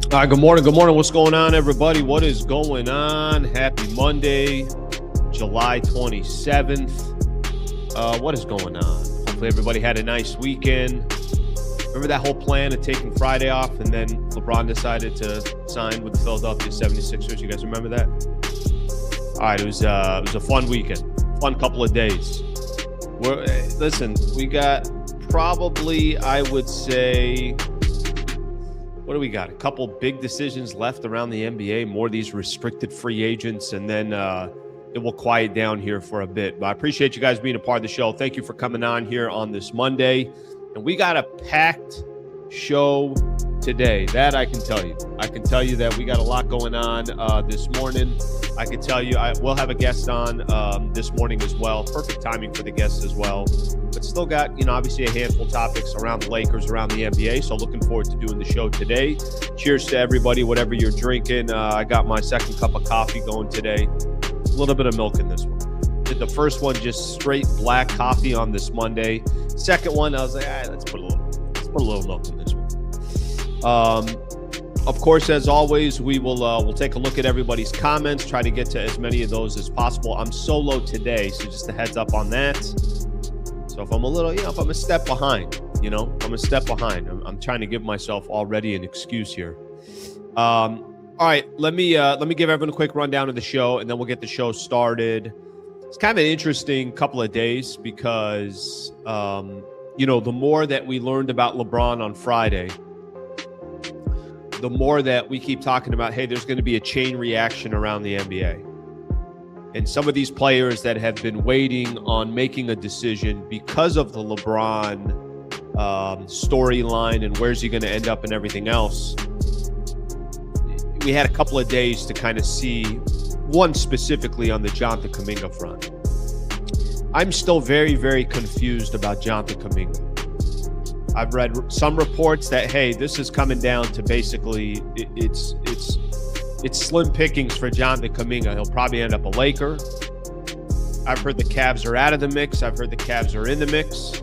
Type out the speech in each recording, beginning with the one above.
Good morning. Good morning. What's going on, everybody? What is going on? Happy Monday, July 27th. What is going on? Hopefully everybody had a nice weekend. Remember that whole plan of taking Friday off and then LeBron decided to sign with the Philadelphia 76ers? You guys remember that? All right, it was a fun weekend. Fun couple of days. Listen, we got probably, I would say, what do we got? A couple big decisions left around the NBA, more of these restricted free agents, and then it will quiet down here for a bit. But I appreciate you guys being a part of the show. Thank you for coming on here on this Monday. And we got a packed show today. That I can tell you. I can tell you that we got a lot going on this morning. I can tell you we'll have a guest on this morning as well. Perfect timing for the guests as well. But still got, obviously a handful of topics around the Lakers, around the NBA. So looking forward to doing the show today. Cheers to everybody, whatever you're drinking. I got my second cup of coffee going today. A little bit of milk in this one. Did the first one just straight black coffee on this Monday. Second one, I was like, all right, let's put a little milk in this one. Of course, as always, we'll take a look at everybody's comments, try to get to as many of those as possible. I'm solo today, so just a heads up on that. So if I'm a little, if I'm a step behind, I'm trying to give myself already an excuse here. All right, let me give everyone a quick rundown of the show, and then we'll get the show started. It's kind of an interesting couple of days because, the more that we learned about LeBron on Friday, the more that we keep talking about, hey, there's going to be a chain reaction around the NBA. And some of these players that have been waiting on making a decision because of the LeBron storyline and where's he going to end up and everything else, we had a couple of days to kind of see one specifically on the Jonathan Kuminga front. I'm still very, very confused about Jonathan Kuminga. I've read some reports that, hey, this is coming down to basically it's slim pickings for Jonathan Kuminga. He'll probably end up a Laker. I've heard the Cavs are out of the mix. I've heard the Cavs are in the mix.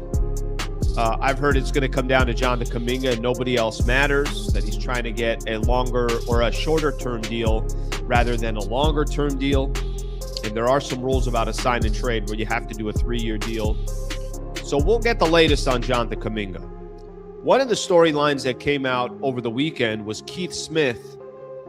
I've heard it's going to come down to Jonathan Kuminga and nobody else matters, that he's trying to get a longer or a shorter-term deal rather than a longer-term deal. And there are some rules about a sign and trade where you have to do a 3-year deal. So we'll get the latest on Jonathan Kuminga. One of the storylines that came out over the weekend was Keith Smith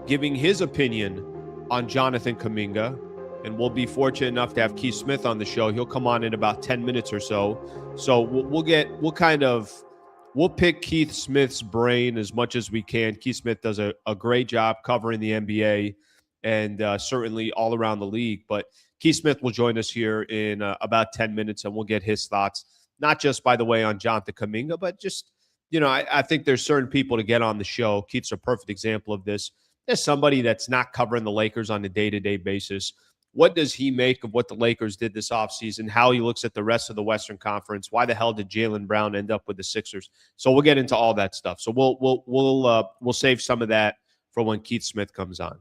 giving his opinion on Jonathan Kuminga. And we'll be fortunate enough to have Keith Smith on the show. He'll come on in about 10 minutes or so. So we'll pick Keith Smith's brain as much as we can. Keith Smith does a great job covering the NBA and certainly all around the league. But Keith Smith will join us here in about 10 minutes, and we'll get his thoughts, not just, by the way, on Jonathan Kuminga, but just, I think there's certain people to get on the show. Keith's a perfect example of this. There's somebody that's not covering the Lakers on a day-to-day basis. What does he make of what the Lakers did this offseason, how he looks at the rest of the Western Conference? Why the hell did Jaylen Brown end up with the Sixers? So we'll get into all that stuff. So we'll save some of that for when Keith Smith comes on.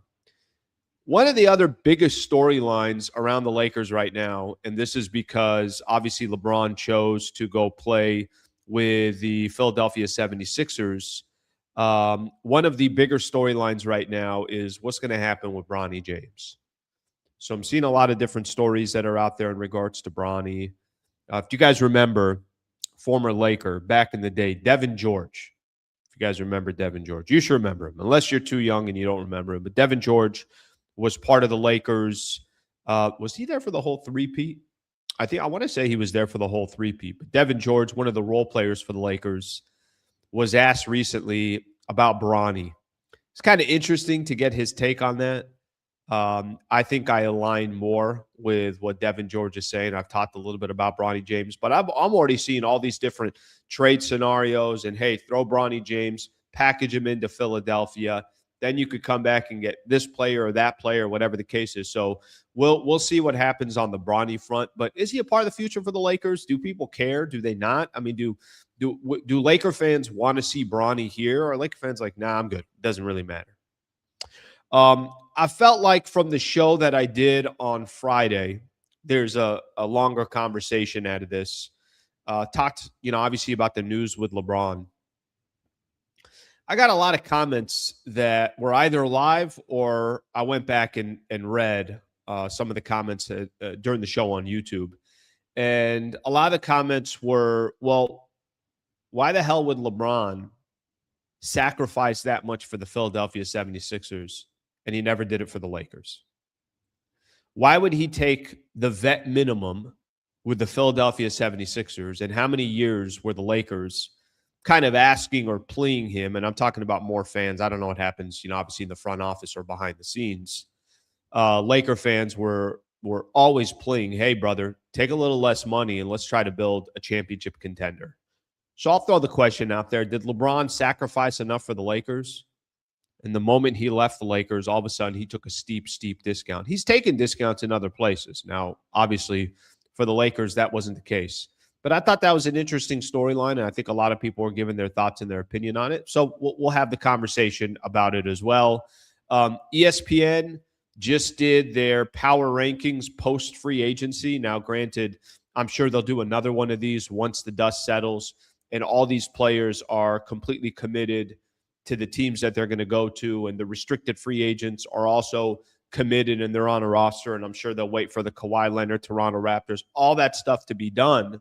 One of the other biggest storylines around the Lakers right now, and this is because obviously LeBron chose to go play with the Philadelphia 76ers. One of the bigger storylines right now is what's going to happen with Bronny James. So I'm seeing a lot of different stories that are out there in regards to Bronny. If you guys remember, former Laker back in the day, Devin George. If you guys remember Devin George, you should remember him, unless you're too young and you don't remember him. But Devin George was part of the Lakers. Was he there for the whole three-peat? I want to say he was there for the whole three-peat. But Devin George, one of the role players for the Lakers, was asked recently about Bronny. It's kind of interesting to get his take on that. I think I align more with what Devin George is saying. I've talked a little bit about Bronny James, but I'm already seeing all these different trade scenarios. And hey, throw Bronny James, package him into Philadelphia. Then you could come back and get this player or that player, whatever the case is. So we'll see what happens on the Bronny front. But is he a part of the future for the Lakers? Do people care? Do they not? I mean, do Laker fans want to see Bronny here? Or are Laker fans like, nah, I'm good. It doesn't really matter. I felt like from the show that I did on Friday, there's a longer conversation out of this. Talked, obviously about the news with LeBron. I got a lot of comments that were either live or I went back and read some of the comments during the show on YouTube. And a lot of the comments were, well, why the hell would LeBron sacrifice that much for the Philadelphia 76ers and he never did it for the Lakers? Why would he take the vet minimum with the Philadelphia 76ers, and how many years were the Lakers kind of asking or pleading him? And I'm talking about more fans. I don't know what happens, obviously in the front office or behind the scenes. Laker fans were always pleading, hey, brother, take a little less money and let's try to build a championship contender. So I'll throw the question out there. Did LeBron sacrifice enough for the Lakers? And the moment he left the Lakers, all of a sudden he took a steep discount. He's taken discounts in other places. Now, obviously, for the Lakers, that wasn't the case. But I thought that was an interesting storyline, and I think a lot of people are giving their thoughts and their opinion on it. So we'll have the conversation about it as well. ESPN just did their power rankings post-free agency. Now, granted, I'm sure they'll do another one of these once the dust settles, and all these players are completely committed to the teams that they're going to go to, and the restricted free agents are also committed and they're on a roster, and I'm sure they'll wait for the Kawhi Leonard, Toronto Raptors, all that stuff to be done,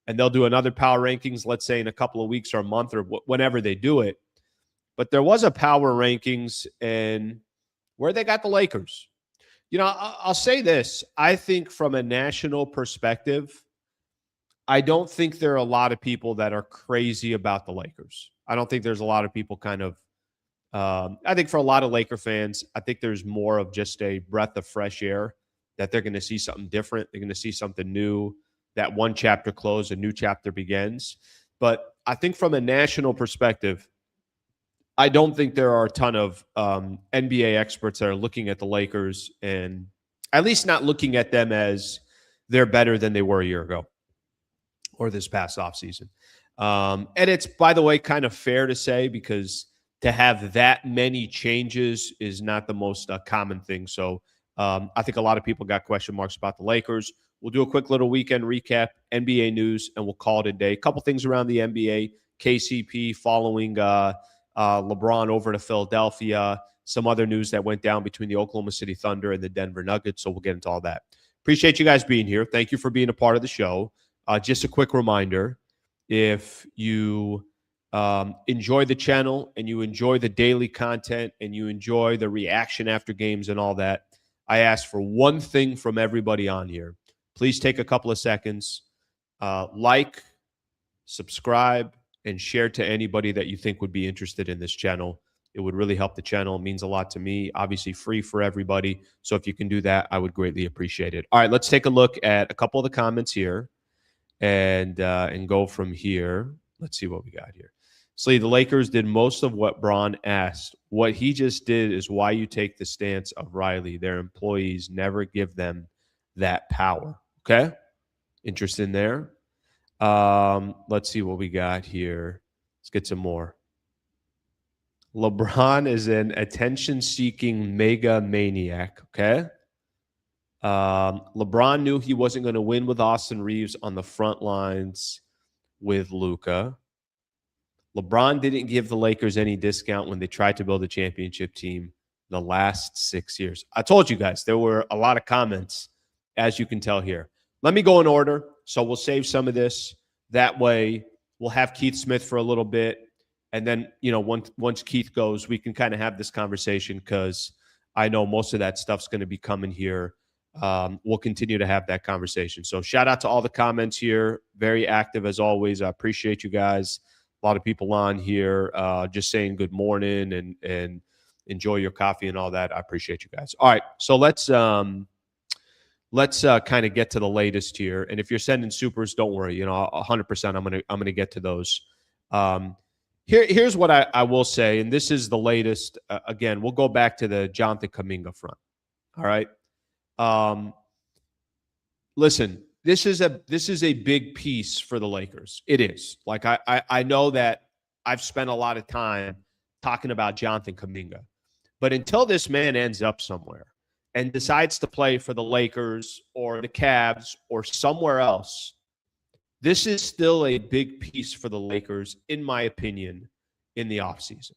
and they'll do another power rankings, let's say in a couple of weeks or a month or whenever they do it. But there was a power rankings and where they got the Lakers. I'll say this. I think from a national perspective, I don't think there are a lot of people that are crazy about the Lakers. I don't think there's a lot of people kind of I think for a lot of Laker fans, I think there's more of just a breath of fresh air that they're going to see something different. They're going to see something new. That one chapter closed, a new chapter begins. But I think from a national perspective, I don't think there are a ton of NBA experts that are looking at the Lakers and at least not looking at them as they're better than they were a year ago or this past offseason. And it's, by the way, kind of fair to say because to have that many changes is not the most common thing. So I think a lot of people got question marks about the Lakers. We'll do a quick little weekend recap, NBA news, and we'll call it a day. A couple things around the NBA, KCP following LeBron over to Philadelphia, some other news that went down between the Oklahoma City Thunder and the Denver Nuggets. So we'll get into all that. Appreciate you guys being here. Thank you for being a part of the show. Just a quick reminder, if you enjoy the channel and you enjoy the daily content and you enjoy the reaction after games and all that, I ask for one thing from everybody on here. Please take a couple of seconds, like, subscribe, and share to anybody that you think would be interested in this channel. It would really help the channel. It means a lot to me. Obviously free for everybody. So if you can do that, I would greatly appreciate it. All right, let's take a look at a couple of the comments here and go from here. Let's see what we got here. Slee, the Lakers did most of what Bron asked. What he just did is why you take the stance of Riley. Their employees never give them that power. Okay? Interesting there. Let's see what we got here. Let's get some more. LeBron is an attention-seeking mega maniac. Okay? LeBron knew he wasn't going to win with Austin Reaves on the front lines with Luka. LeBron didn't give the Lakers any discount when they tried to build a championship team the last 6 years. I told you guys there were a lot of comments, as you can tell here. Let me go in order, so we'll save some of this. That way, we'll have Keith Smith for a little bit, and then, once Keith goes, we can kind of have this conversation because I know most of that stuff's going to be coming here. We'll continue to have that conversation. So shout out to all the comments here. Very active as always. I appreciate you guys. A lot of people on here just saying good morning and enjoy your coffee and all that. I appreciate you guys. All right, so let's kind of get to the latest here. And if you're sending supers, don't worry. 100%. I'm gonna get to those. Here's what I will say, and this is the latest. Again, we'll go back to the Jonathan Kuminga front. All right. Listen. This is a big piece for the Lakers. It is. Like I know that I've spent a lot of time talking about Jonathan Kuminga, but until this man ends up somewhere and decides to play for the Lakers or the Cavs or somewhere else, this is still a big piece for the Lakers, in my opinion, in the offseason.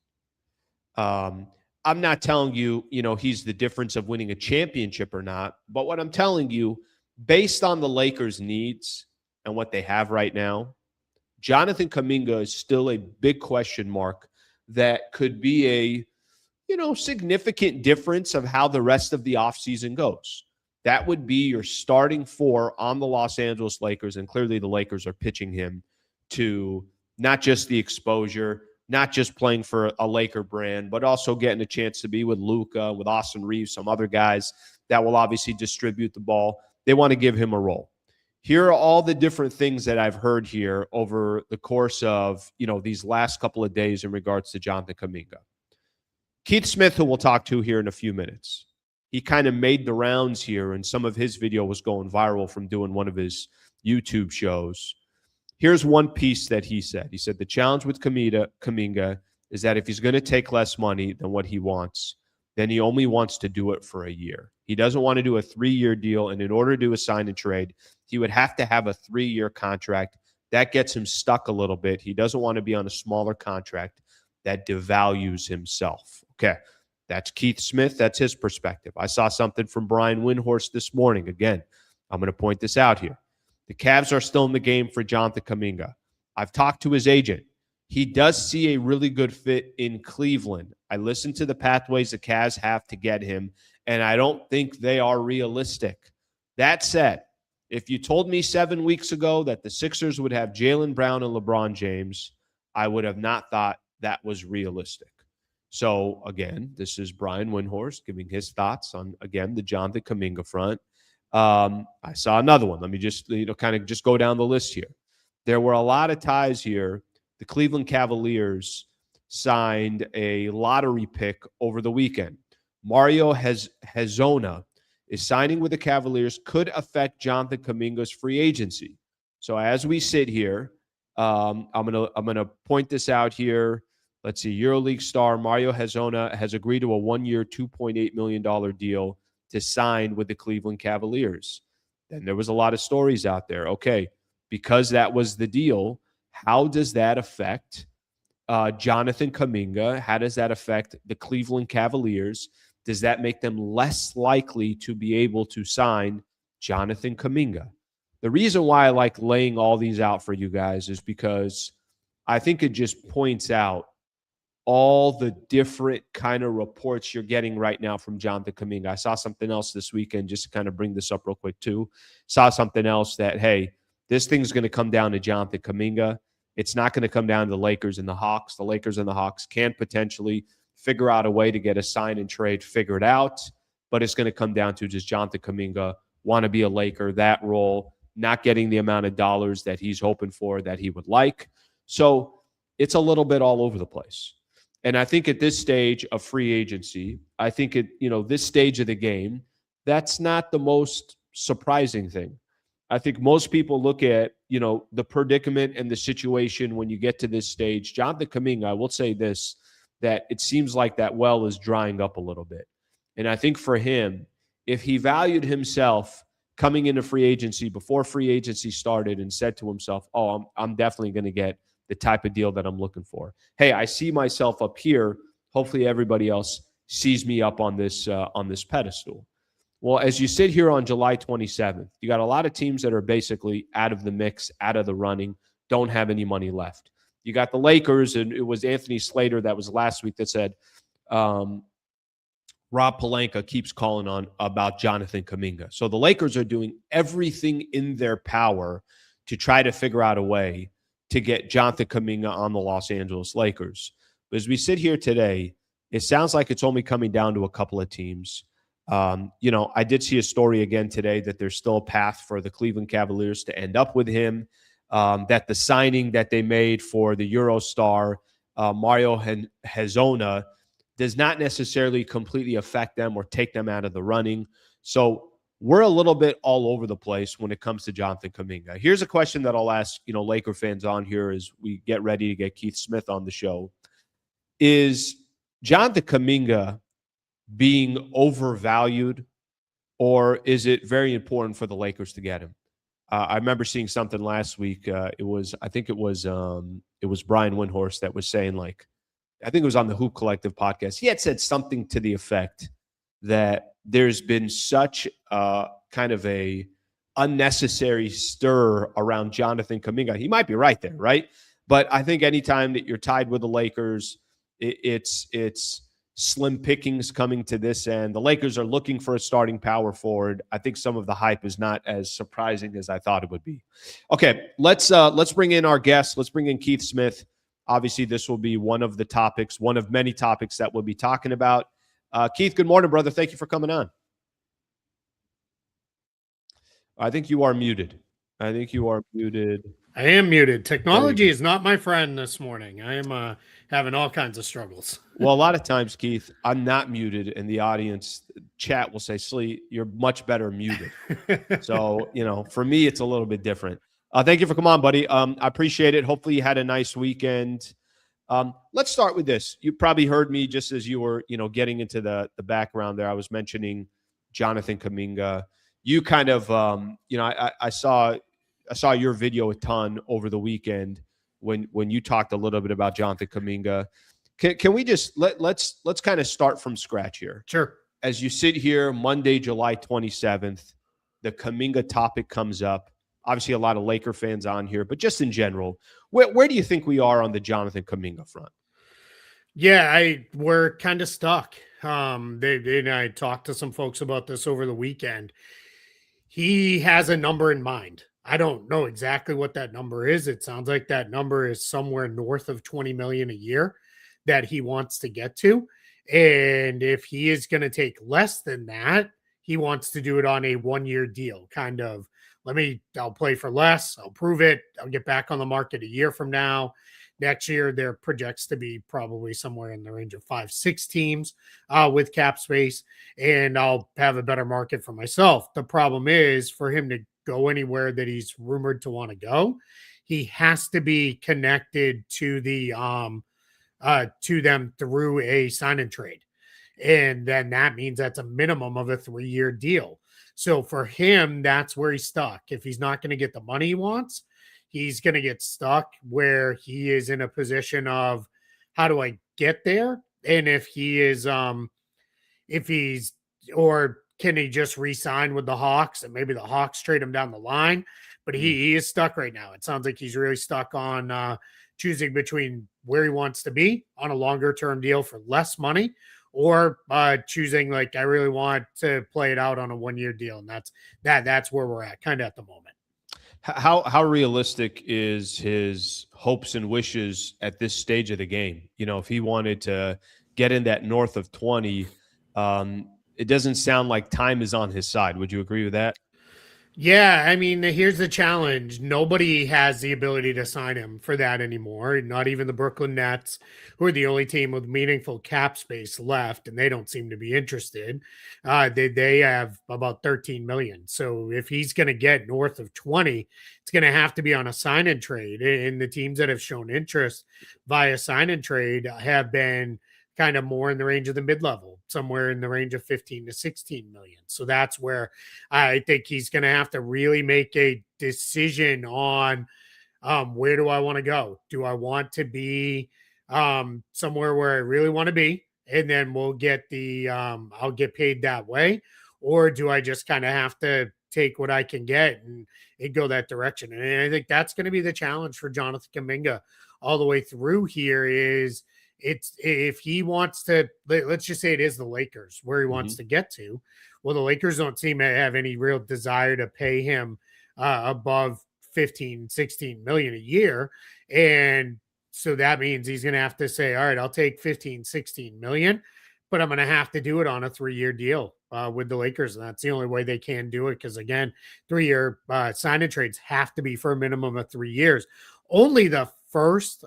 I'm not telling you, he's the difference of winning a championship or not. But what I'm telling you, based on the Lakers' needs and what they have right now, Jonathan Kuminga is still a big question mark that could be a, significant difference of how the rest of the offseason goes. That would be your starting four on the Los Angeles Lakers. And clearly the Lakers are pitching him to not just the exposure, not just playing for a Laker brand, but also getting a chance to be with Luka, with Austin Reaves, some other guys that will obviously distribute the ball. They want to give him a role. Here are all the different things that I've heard here over the course of, these last couple of days in regards to Jonathan Kuminga. Keith Smith, who we'll talk to here in a few minutes, he kind of made the rounds here, and some of his video was going viral from doing one of his YouTube shows. Here's one piece that he said. He said the challenge with Kuminga is that if he's going to take less money than what he wants, then he only wants to do it for a year. He doesn't want to do a 3-year deal, and in order to do a sign and trade, he would have to have a 3-year contract. That gets him stuck a little bit. He doesn't want to be on a smaller contract that devalues himself. Okay, that's Keith Smith. That's his perspective. I saw something from Brian Windhorst this morning. Again, I'm going to point this out here. The Cavs are still in the game for Jonathan Kuminga. I've talked to his agent. He does see a really good fit in Cleveland. I listened to the pathways the Cavs have to get him, and I don't think they are realistic. That said, if you told me 7 weeks ago that the Sixers would have Jaylen Brown and LeBron James, I would have not thought that was realistic. So, again, this is Brian Windhorst giving his thoughts on, again, the Jonathan Kuminga front. I saw another one. Let me just, kind of just go down the list here. There were a lot of ties here. The Cleveland Cavaliers signed a lottery pick over the weekend. Mario Hezonja is signing with the Cavaliers, could affect Jonathan Kuminga's free agency. So as we sit here, I'm gonna point this out here. Let's see. EuroLeague star Mario Hezonja has agreed to a 1-year, $2.8 million deal to sign with the Cleveland Cavaliers. Then there was a lot of stories out there. Okay, because that was the deal, how does that affect Jonathan Kuminga? How does that affect the Cleveland Cavaliers? Does that make them less likely to be able to sign Jonathan Kuminga? The reason why I like laying all these out for you guys is because I think it just points out all the different kind of reports you're getting right now from Jonathan Kuminga. I saw something else this weekend, just to kind of bring this up real quick too. Saw something else that, hey, this thing's going to come down to Jonathan Kuminga. It's not going to come down to the Lakers and the Hawks. The Lakers and the Hawks can potentially figure out a way to get a sign and trade figured out, but it's going to come down to just Jonathan Kuminga want to be a Laker, that role, not getting the amount of dollars that he's hoping for, that he would like. So it's a little bit all over the place. And I think at this stage of free agency, I think this stage of the game, that's not the most surprising thing. I think most people look at, the predicament and the situation when you get to this stage. Jonathan Kuminga, I will say this, that it seems like that well is drying up a little bit. And I think for him, if he valued himself coming into free agency before free agency started and said to himself, oh, I'm definitely going to get the type of deal that I'm looking for. Hey, I see myself up here. Hopefully everybody else sees me up on this pedestal. Well, as you sit here on July 27th, you got a lot of teams that are basically out of the mix, out of the running, don't have any money left. You got the Lakers, and it was Anthony Slater that was last week that said Rob Pelinka keeps calling on about Jonathan Kuminga. So the Lakers are doing everything in their power to try to figure out a way to get Jonathan Kuminga on the Los Angeles Lakers. But as we sit here today, it sounds like it's only coming down to a couple of teams. I did see a story again today that there's still a path for the Cleveland Cavaliers to end up with him, that the signing that they made for the Euro star, Mario Hezonja, does not necessarily completely affect them or take them out of the running. So we're a little bit all over the place when it comes to Jonathan Kuminga. Here's a question that I'll ask, Laker fans on here as we get ready to get Keith Smith on the show. Is Jonathan Kuminga being overvalued, or is it very important for the Lakers to get him? I remember seeing something last week. It was Brian Windhorst that was saying, like, I think it was on the Hoop Collective podcast. He had said something to the effect that there's been such kind of a unnecessary stir around Jonathan Kuminga. He might be right there, right? But I think anytime that you're tied with the Lakers, it's slim pickings coming to this end. The Lakers are looking for a starting power forward. I think some of the hype is not as surprising as I thought it would be. Okay, let's bring in our guest. Let's bring in Keith Smith. Obviously, this will be one of the topics, one of many topics that we'll be talking about. Keith, good morning, brother. Thank you for coming on. I think you are muted. I am muted. Technology is not my friend this morning. I am having all kinds of struggles. Well, a lot of times, Keith, I'm not muted, and the audience chat will say, Slee, you're much better muted. So, for me, it's a little bit different. Thank you for coming on, buddy. I appreciate it. Hopefully you had a nice weekend. Let's start with this. You probably heard me just as you were, getting into the background there. I was mentioning Jonathan Kuminga. You kind of, I saw your video a ton over the weekend when you talked a little bit about Jonathan Kuminga. Can we just let's kind of start from scratch here? Sure. As you sit here Monday, July 27th, the Kuminga topic comes up. Obviously, a lot of Laker fans on here, but just in general, where do you think we are on the Jonathan Kuminga front? Yeah, we're kind of stuck. I talked to some folks about this over the weekend. He has a number in mind. I don't know exactly what that number is. It sounds like that number is somewhere north of 20 million a year that he wants to get to. And if he is going to take less than that, he wants to do it on a 1-year deal, kind of. I'll play for less. I'll prove it. I'll get back on the market a year from now. Next year, there projects to be probably somewhere in the range of 5-6 teams with cap space, and I'll have a better market for myself. The problem is for him to go anywhere that he's rumored to want to go, he has to be connected to to them through a sign and trade. And then that means that's a minimum of a 3-year deal. So for him, that's where he's stuck. If he's not going to get the money he wants, he's going to get stuck where he is in a position of, how do I get there? And if can he just re-sign with the Hawks and maybe the Hawks trade him down the line? But he is stuck right now. It sounds like he's really stuck on choosing between where he wants to be on a longer term deal for less money, or choosing I really want to play it out on a 1-year deal. And that's where we're at kind of at the moment. How realistic is his hopes and wishes at this stage of the game? If he wanted to get in that north of 20, it doesn't sound like time is on his side. Would you agree with that? Yeah, I mean, here's the challenge. Nobody has the ability to sign him for that anymore. Not even the Brooklyn Nets, who are the only team with meaningful cap space left, and they don't seem to be interested. They have about 13 million. So if he's going to get north of 20, it's going to have to be on a sign and trade. And the teams that have shown interest via sign and trade have been kind of more in the range of the mid-level, somewhere in the range of 15 to 16 million. So that's where I think he's going to have to really make a decision on where do I want to go? Do I want to be somewhere where I really want to be? And then we'll get I'll get paid that way. Or do I just kind of have to take what I can get and go that direction? And I think that's going to be the challenge for Jonathan Kuminga all the way through here is, if he wants to, let's just say it is the Lakers where he wants to get to. Well, the Lakers don't seem to have any real desire to pay him above 15, 16 million a year. And so that means he's going to have to say, all right, I'll take 15, 16 million, but I'm going to have to do it on a 3-year deal with the Lakers. And that's the only way they can do it. Because again, 3-year sign and trades have to be for a minimum of 3 years. Only the first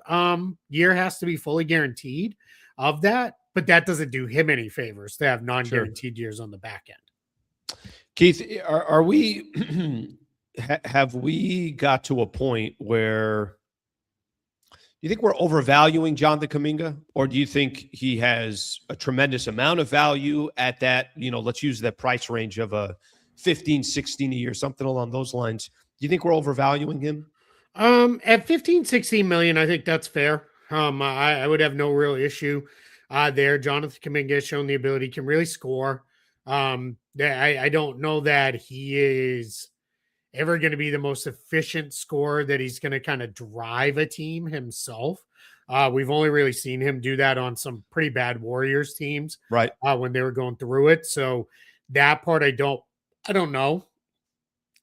year has to be fully guaranteed of that, but that doesn't do him any favors to have non-guaranteed years on the back end. Keith, are we have we got to a point where you think we're overvaluing Jonathan Kuminga, or do you think he has a tremendous amount of value at that, let's use that price range of a 15, 16 a year, something along those lines? Do you think we're overvaluing him? At 15, 16 million, I think that's fair. I would have no real issue there. Jonathan Kuminga has shown the ability, can really score. I don't know that he is ever going to be the most efficient scorer, that he's going to kind of drive a team himself. We've only really seen him do that on some pretty bad Warriors teams, Right. when they were going through it. So that part, I don't know.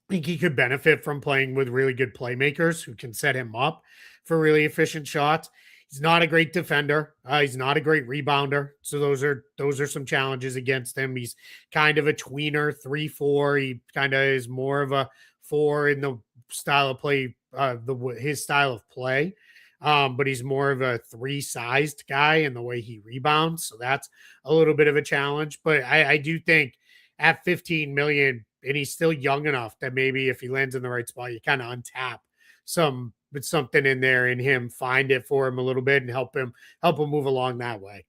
I think he could benefit from playing with really good playmakers who can set him up for really efficient shots. He's not a great defender. He's not a great rebounder. So those are some challenges against him. He's kind of a tweener, 3-4. He kind of is more of a 4 in the style of play, his style of play. But he's more of a 3-sized guy in the way he rebounds. So that's a little bit of a challenge. But I do think at 15 million, and he's still young enough that maybe if he lands in the right spot, you kind of untap something in there in him, find it for him a little bit and help him move along that way.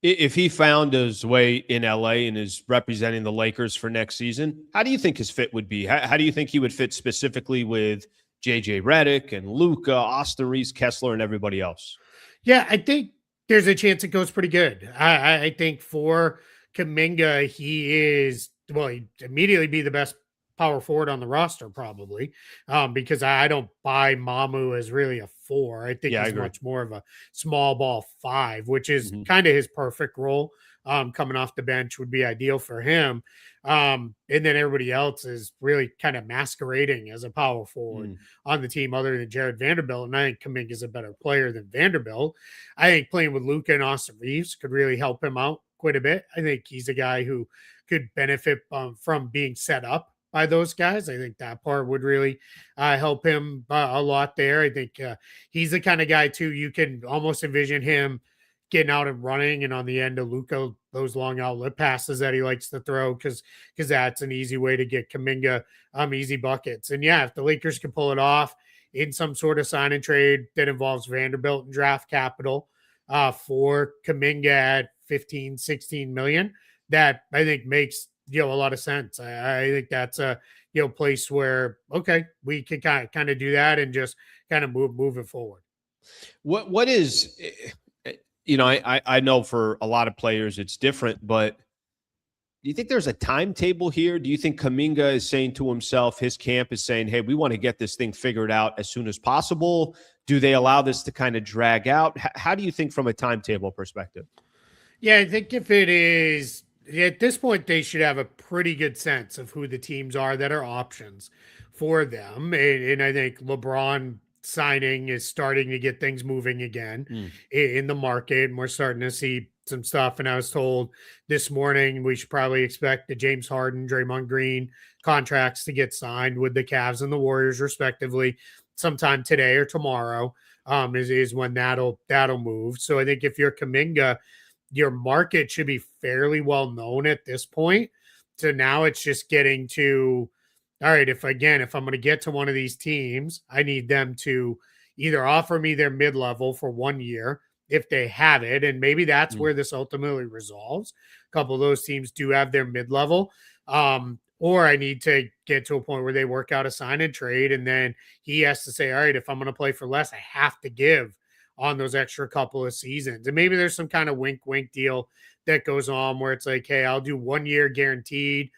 If he found his way in LA and is representing the Lakers for next season, how do you think his fit would be? How do you think he would fit specifically with JJ Redick and Luka, Austin Reaves, Kessler, and everybody else? Yeah, I think there's a chance it goes pretty good. I think for Kuminga, he'd immediately be the best power forward on the roster, probably, because I don't buy Mamu as really a 4. I think he's much more of a small ball 5, which is kind of his perfect role. Coming off the bench would be ideal for him. And then everybody else is really kind of masquerading as a power forward on the team other than Jared Vanderbilt. And I think Kuminga is a better player than Vanderbilt. I think playing with Luka and Austin Reaves could really help him out quite a bit. I think he's a guy who could benefit from being set up by those guys. I think that part would really help him a lot there. I think he's the kind of guy too, you can almost envision him getting out and running, and on the end of Luka, those long outlet passes that he likes to throw, because that's an easy way to get Kuminga easy buckets. And yeah, if the Lakers can pull it off in some sort of sign and trade that involves Vanderbilt and draft capital for Kuminga at 15, 16 million, that I think makes a lot of sense. I think that's a place where we can kind of do that and just kind of move it forward. What is, I know for a lot of players it's different, but do you think there's a timetable here? Do you think Kuminga is saying to himself, his camp is saying, hey, we want to get this thing figured out as soon as possible? Do they allow this to kind of drag out? How do you think from a timetable perspective? Yeah, I think if it is, at this point, they should have a pretty good sense of who the teams are that are options for them. And I think LeBron signing is starting to get things moving again in the market. And we're starting to see some stuff. And I was told this morning we should probably expect the James Harden, Draymond Green contracts to get signed with the Cavs and the Warriors, respectively, sometime today or tomorrow. Is when that'll move. So I think if you're Kuminga, your market should be fairly well known at this point. So now it's just getting to, all right, if I'm going to get to one of these teams, I need them to either offer me their mid-level for 1 year if they have it. And maybe that's where this ultimately resolves. A couple of those teams do have their mid-level. Or I need to get to a point where they work out a sign and trade. And then he has to say, all right, if I'm going to play for less, I have to give on those extra couple of seasons. And maybe there's some kind of wink deal that goes on where it's like, hey, I'll do 1 year guaranteed.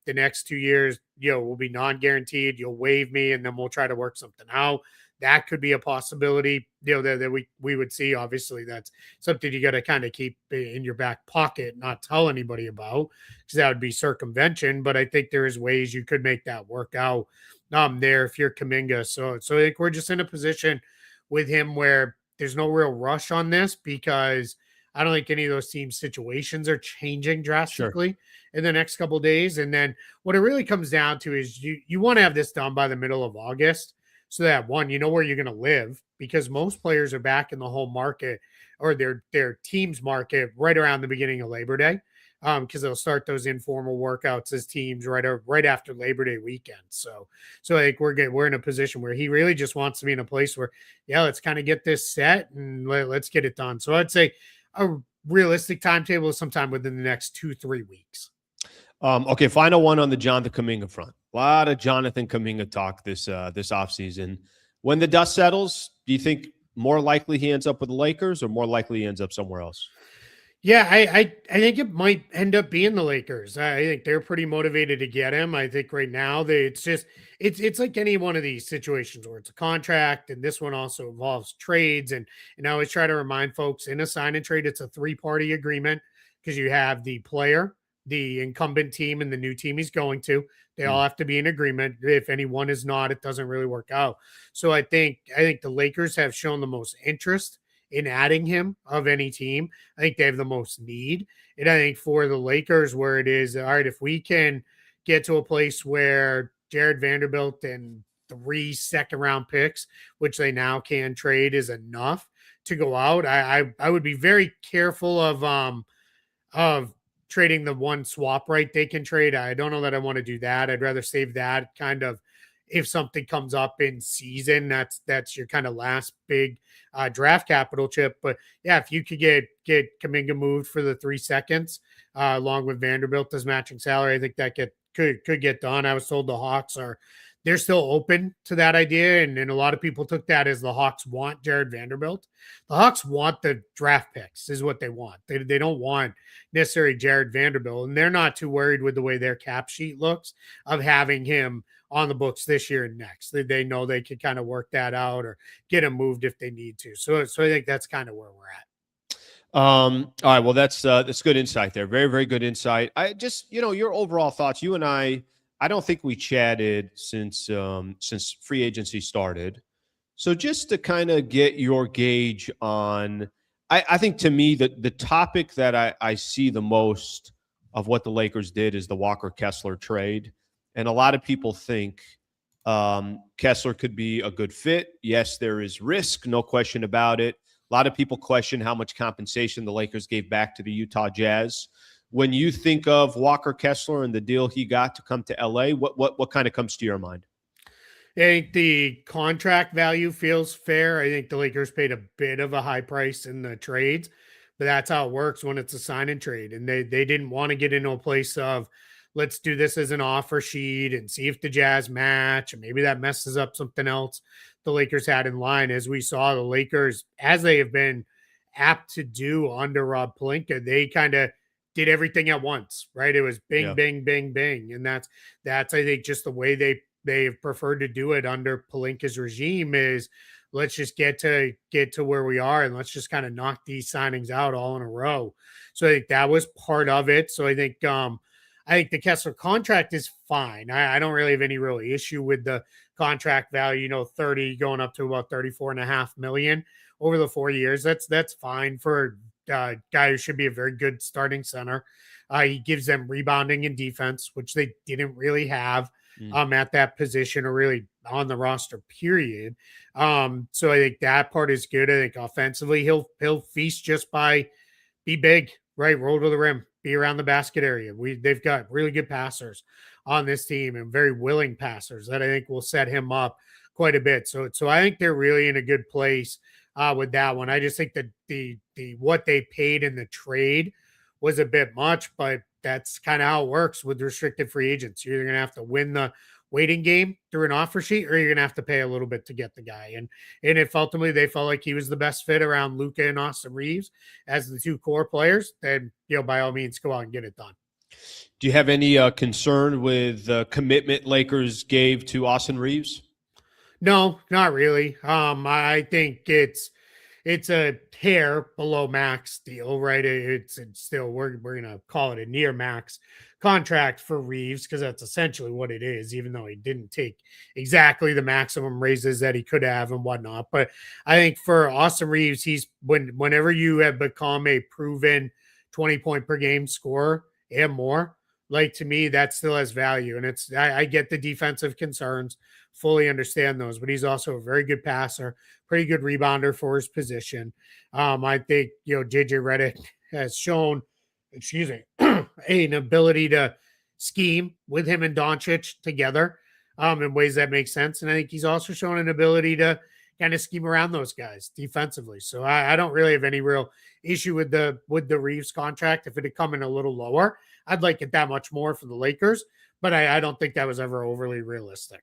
The next 2 years, will be non-guaranteed. You'll waive me, and then we'll try to work something out. That could be a possibility, that we would see. Obviously, that's something you got to kind of keep in your back pocket, not tell anybody about, because that would be circumvention. But I think there is ways you could make that work out there if you're Kuminga. So I think we're just in a position with him where there's no real rush on this, because I don't think any of those teams' situations are changing drastically in the next couple of days. And then what it really comes down to is you want to have this done by the middle of August, so that one, you know where you're going to live, because most players are back in the home market or their team's market right around the beginning of Labor Day, because they'll start those informal workouts as teams right after Labor Day weekend. So I think we're in a position where he really just wants to be in a place where, let's kind of get this set and let's get it done. So I'd say a realistic timetable is sometime within the next 2-3 weeks. Okay, final one on the Jonathan Kuminga front. A lot of Jonathan Kuminga talk this offseason. When the dust settles, do you think more likely he ends up with the Lakers or more likely he ends up somewhere else? Yeah, I think it might end up being the Lakers. I think they're pretty motivated to get him. I think right now it's just it's like any one of these situations where it's a contract, and this one also involves trades. And I always try to remind folks in a sign and trade, it's a three-party agreement because you have the player, the incumbent team, and the new team he's going to. They all have to be in agreement. If anyone is not, it doesn't really work out. So I think the Lakers have shown the most interest in adding him of any team. I think they have the most need. And I think for the Lakers, where it is, all right, if we can get to a place where Jared Vanderbilt and 3 second-round picks, which they now can trade, is enough to go out, I would be very careful of trading the one swap right they can trade. I don't know that I want to do that. I'd rather save that kind of if something comes up in season. That's your kind of last big draft capital chip. But yeah, if you could get Kuminga moved for the 3 seconds along with Vanderbilt as matching salary, I think that could get done. I was told the Hawks they're still open to that idea. And a lot of people took that as the Hawks want Jared Vanderbilt. The Hawks want the draft picks is what they want. They don't want necessarily Jared Vanderbilt. And they're not too worried with the way their cap sheet looks of having him on the books this year and next. They know they could kind of work that out or get him moved if they need to. So I think that's kind of where we're at. All right. Well, that's good insight there. Very, very good insight. I just, your overall thoughts. You and I don't think we chatted since free agency started. So just to kind of get your gauge on, I think to me that the topic that I see the most of what the Lakers did is the Walker Kessler trade. And a lot of people think Kessler could be a good fit. Yes, there is risk, no question about it. A lot of people question how much compensation the Lakers gave back to the Utah Jazz. When you think of Walker Kessler and the deal he got to come to LA, what kind of comes to your mind? I think the contract value feels fair. I think the Lakers paid a bit of a high price in the trades, but that's how it works when it's a sign and trade. And they didn't want to get into a place of let's do this as an offer sheet and see if the Jazz match, and maybe that messes up something else the Lakers had in line. As we saw, the Lakers, as they have been apt to do under Rob Pelinka, they kind of did everything at once, right? It was bing, bing, bing, bing. And that's I think just the way they've preferred to do it under Pelinka's regime is let's just get to where we are and let's just kind of knock these signings out all in a row. So I think that was part of it. So I think the Kessler contract is fine. I don't really have any real issue with the contract value, 30 going up to about 34.5 million over the 4 years. That's fine for a guy who should be a very good starting center. He gives them rebounding and defense, which they didn't really have at that position or really on the roster, period. So I think that part is good. I think offensively, he'll feast just by be big, right? Roll to the rim, be around the basket area. They've got really good passers on this team and very willing passers that I think will set him up quite a bit. So I think they're really in a good place with that one. I just think that the what they paid in the trade was a bit much, but that's kind of how it works with restricted free agents. You're either going to have to win the waiting game through an offer sheet, or you're going to have to pay a little bit to get the guy. And if ultimately they felt like he was the best fit around Luka and Austin Reaves as the two core players, then by all means go out and get it done. Do you have any concern with the commitment Lakers gave to Austin Reaves? No, not really. I think it's a hair below max deal, right? It's still we're gonna call it a near max contract for Reaves because that's essentially what it is, even though he didn't take exactly the maximum raises that he could have and whatnot. But I think for Austin Reaves, he's whenever you have become a proven 20-point per game scorer and more, like to me, that still has value. And I get the defensive concerns, fully understand those, but he's also a very good passer, pretty good rebounder for his position. I think, JJ Redick has shown, an ability to scheme with him and Doncic together in ways that make sense. And I think he's also shown an ability to kind of scheme around those guys defensively. So I don't really have any real issue with the Reaves contract. If it had come in a little lower, I'd like it that much more for the Lakers, but I don't think that was ever overly realistic.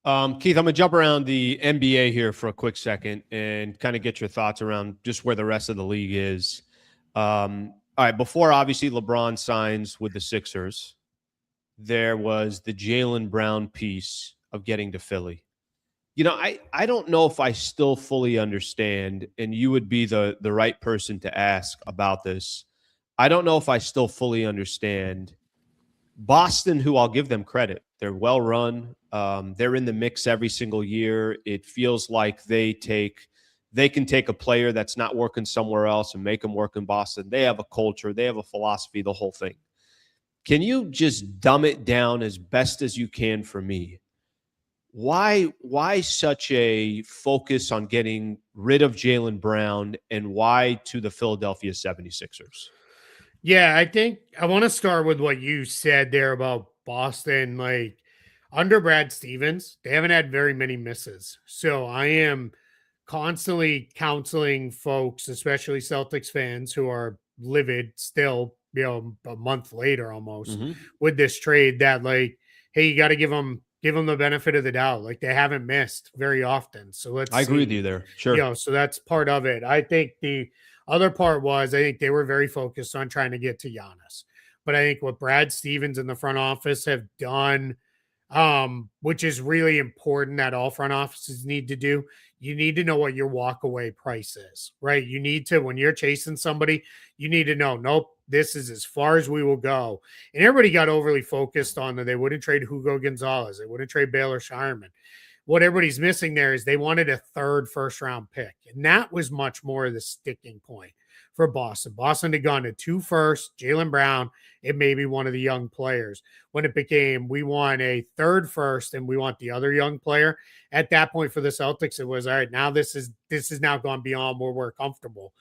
Keith, I'm going to jump around the NBA here for a quick second and kind of get your thoughts around just where the rest of the league is. All right, before obviously LeBron signs with the Sixers, there was the Jaylen Brown piece of getting to Philly. I don't know if I still fully understand, and you would be the right person to ask about this. I don't know if I still fully understand Boston, who I'll give them credit. They're well run. They're in the mix every single year. It feels like they can take a player that's not working somewhere else and make them work in Boston. They have a culture, they have a philosophy, the whole thing. Can you just dumb it down as best as you can for me? Why such a focus on getting rid of Jaylen Brown, and why to the Philadelphia 76ers? Yeah, I think I want to start with what you said there about Boston. Like under Brad Stevens, they haven't had very many misses. So I am constantly counseling folks, especially Celtics fans who are livid still, a month later almost with this trade that like, hey, you got to give them the benefit of the doubt. Like they haven't missed very often. So let's I agree with see. you there. Sure. So that's part of it. I think the other part was I think they were very focused on trying to get to Giannis. But I think what Brad Stevens and the front office have done, which is really important that all front offices need to do, you need to know what your walk away price is, right? You need to, when you're chasing somebody, you need to know, nope, this is as far as we will go. And everybody got overly focused on that they wouldn't trade Hugo Gonzalez, they wouldn't trade Baylor Shireman. What everybody's missing there is they wanted a third first round pick. And that was much more of the sticking point for Boston. Boston had gone to 2 firsts, Jaylen Brown, and maybe one of the young players. When it became, we want a third first and we want the other young player. At that point for the Celtics, it was all right. Now this is now gone beyond where we're comfortable.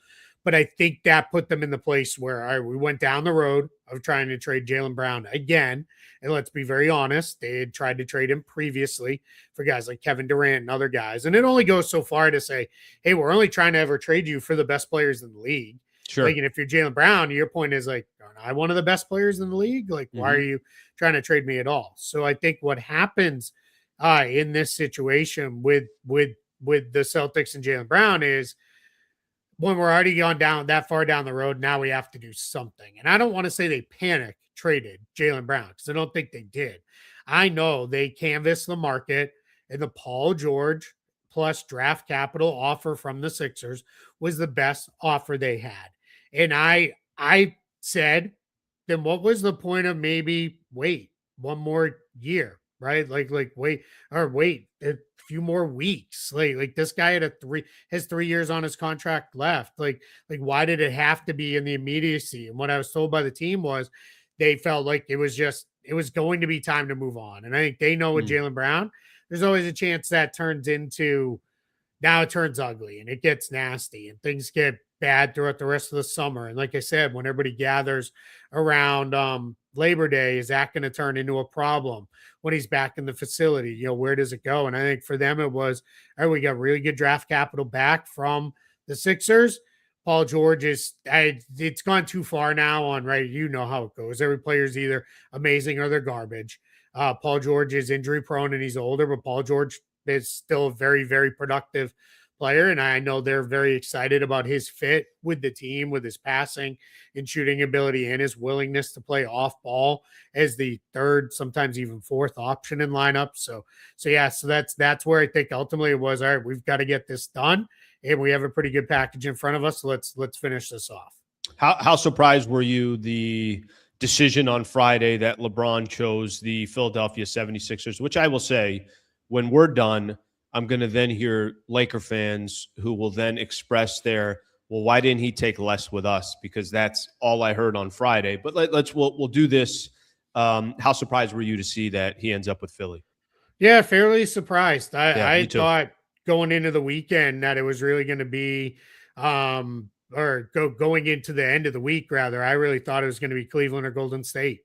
But I think that put them in the place where all right, we went down the road of trying to trade Jaylen Brown again. And let's be very honest, they had tried to trade him previously for guys like Kevin Durant and other guys. And it only goes so far to say, hey, we're only trying to ever trade you for the best players in the league. Sure. Like, and if you're Jaylen Brown, your point is like, aren't I one of the best players in the league? Like, why are you trying to trade me at all? So I think what happens in this situation with the Celtics and Jaylen Brown is when we're already gone down that far down the road, now we have to do something. And I don't want to say they panic traded Jaylen Brown because I don't think they did. I know they canvassed the market, and the Paul George plus draft capital offer from the Sixers was the best offer they had. And I said, then what was the point of maybe wait one more year, right? Like wait a few more weeks. Like this guy has 3 years on his contract left. Like why did it have to be in the immediacy? And what I was told by the team was they felt like it was going to be time to move on. And I think they know with Jaylen Brown, there's always a chance that turns into now it turns ugly and it gets nasty and things get bad throughout the rest of the summer. And like I said, when everybody gathers around Labor Day, is that going to turn into a problem when he's back in the facility? Where does it go? And I think for them, it was, all right, we got really good draft capital back from the Sixers. Paul George it's gone too far now on, right? You know how it goes. Every player's either amazing or they're garbage. Paul George is injury prone and he's older, but Paul George is still a very, very productive player. And I know they're very excited about his fit with the team, with his passing and shooting ability and his willingness to play off ball as the third, sometimes even fourth option in lineup. So that's where I think ultimately it was, all right, we've got to get this done. And we have a pretty good package in front of us. So let's finish this off. How surprised were you the decision on Friday that LeBron chose the Philadelphia 76ers, which I will say, when we're done, I'm going to then hear Laker fans who will then express their, well, why didn't he take less with us? Because that's all I heard on Friday. But we'll do this. How surprised were you to see that he ends up with Philly? Yeah, fairly surprised. I me too. thought going into the weekend that it was really going to be going into the end of the week, rather. I really thought it was going to be Cleveland or Golden State.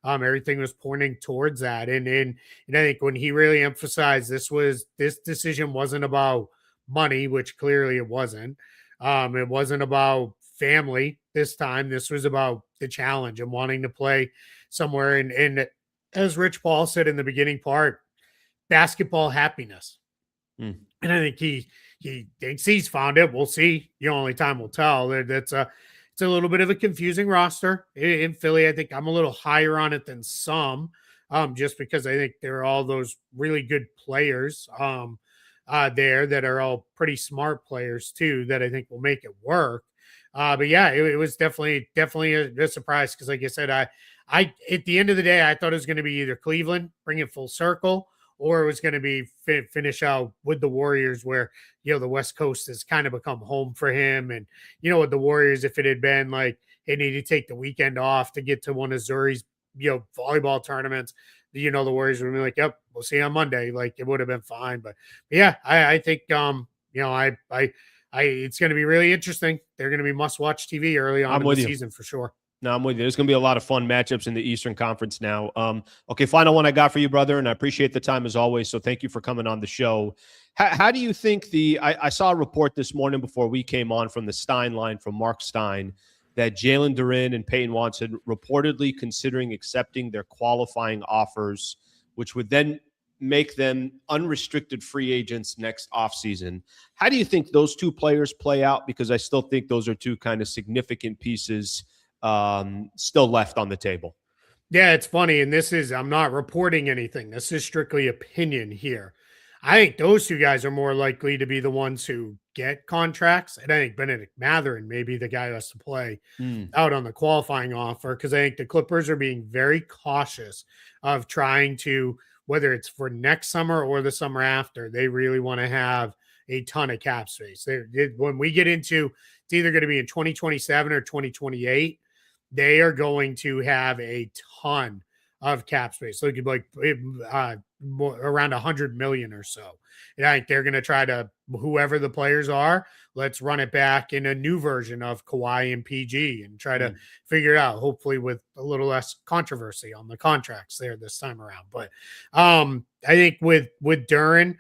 Everything was pointing towards that. And I think when he really emphasized this decision wasn't about money, which clearly it wasn't. It wasn't about family this time. This was about the challenge and wanting to play somewhere. And as Rich Paul said in the beginning part, basketball happiness. Mm. And I think he thinks he's found it. We'll see. Only time will tell. It's a little bit of a confusing roster in Philly. I think I'm a little higher on it than some, just because I think there are all those really good players there that are all pretty smart players too that I think will make it work. But yeah, it was definitely a surprise because, like I said, I at the end of the day, I thought it was going to be either Cleveland, bring it full circle, or it was going to be finish out with the Warriors, where the West Coast has kind of become home for him. And with the Warriors, if it had been like he needed to take the weekend off to get to one of Zuri's volleyball tournaments, the Warriors would be like, "Yep, we'll see you on Monday." Like it would have been fine. But yeah, I think it's going to be really interesting. They're going to be must-watch TV early on in the season for sure. No, I'm with you. There's going to be a lot of fun matchups in the Eastern Conference now. Okay, final one I got for you, brother, and I appreciate the time as always, so thank you for coming on the show. How do you think I saw a report this morning before we came on from the Stein line from Mark Stein that Jaylen Duren and Peyton Watson reportedly considering accepting their qualifying offers, which would then make them unrestricted free agents next offseason. How do you think those two players play out? Because I still think those are two kind of significant pieces still left on the table. Yeah, it's funny. And I'm not reporting anything. This is strictly opinion here. I think those two guys are more likely to be the ones who get contracts. And I think Benedict Mathurin may be the guy who has to play out on the qualifying offer, because I think the Clippers are being very cautious of trying to, whether it's for next summer or the summer after, they really want to have a ton of cap space. When we get into, it's either going to be in 2027 or 2028, they are going to have a ton of cap space. So it could be like around 100 million or so. And I think they're going to try to, whoever the players are, let's run it back in a new version of Kawhi and PG and try to figure it out, hopefully with a little less controversy on the contracts there this time around. But I think with Duren,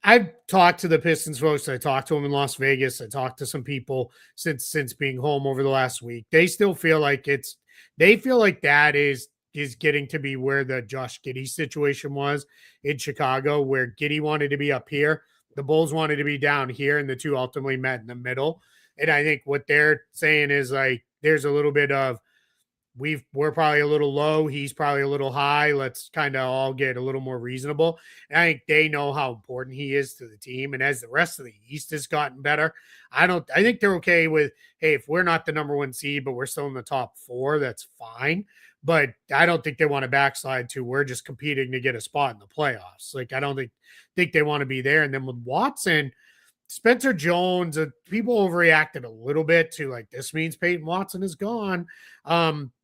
I've talked to the Pistons folks. I talked to them in Las Vegas. I talked to some people since being home over the last week. They still feel like that is getting to be where the Josh Giddey situation was in Chicago, where Giddey wanted to be up here, the Bulls wanted to be down here, and the two ultimately met in the middle. And I think what they're saying is like there's a little bit of we're probably a little low. He's probably a little high. Let's kind of all get a little more reasonable. And I think they know how important he is to the team. And as the rest of the East has gotten better, I think they're okay with, hey, if we're not the number one seed, but we're still in the top four, that's fine. But I don't think they want to backslide to we're just competing to get a spot in the playoffs. Like, I don't think they want to be there. And then with Watson, Spencer Jones, people overreacted a little bit to like, this means Peyton Watson is gone.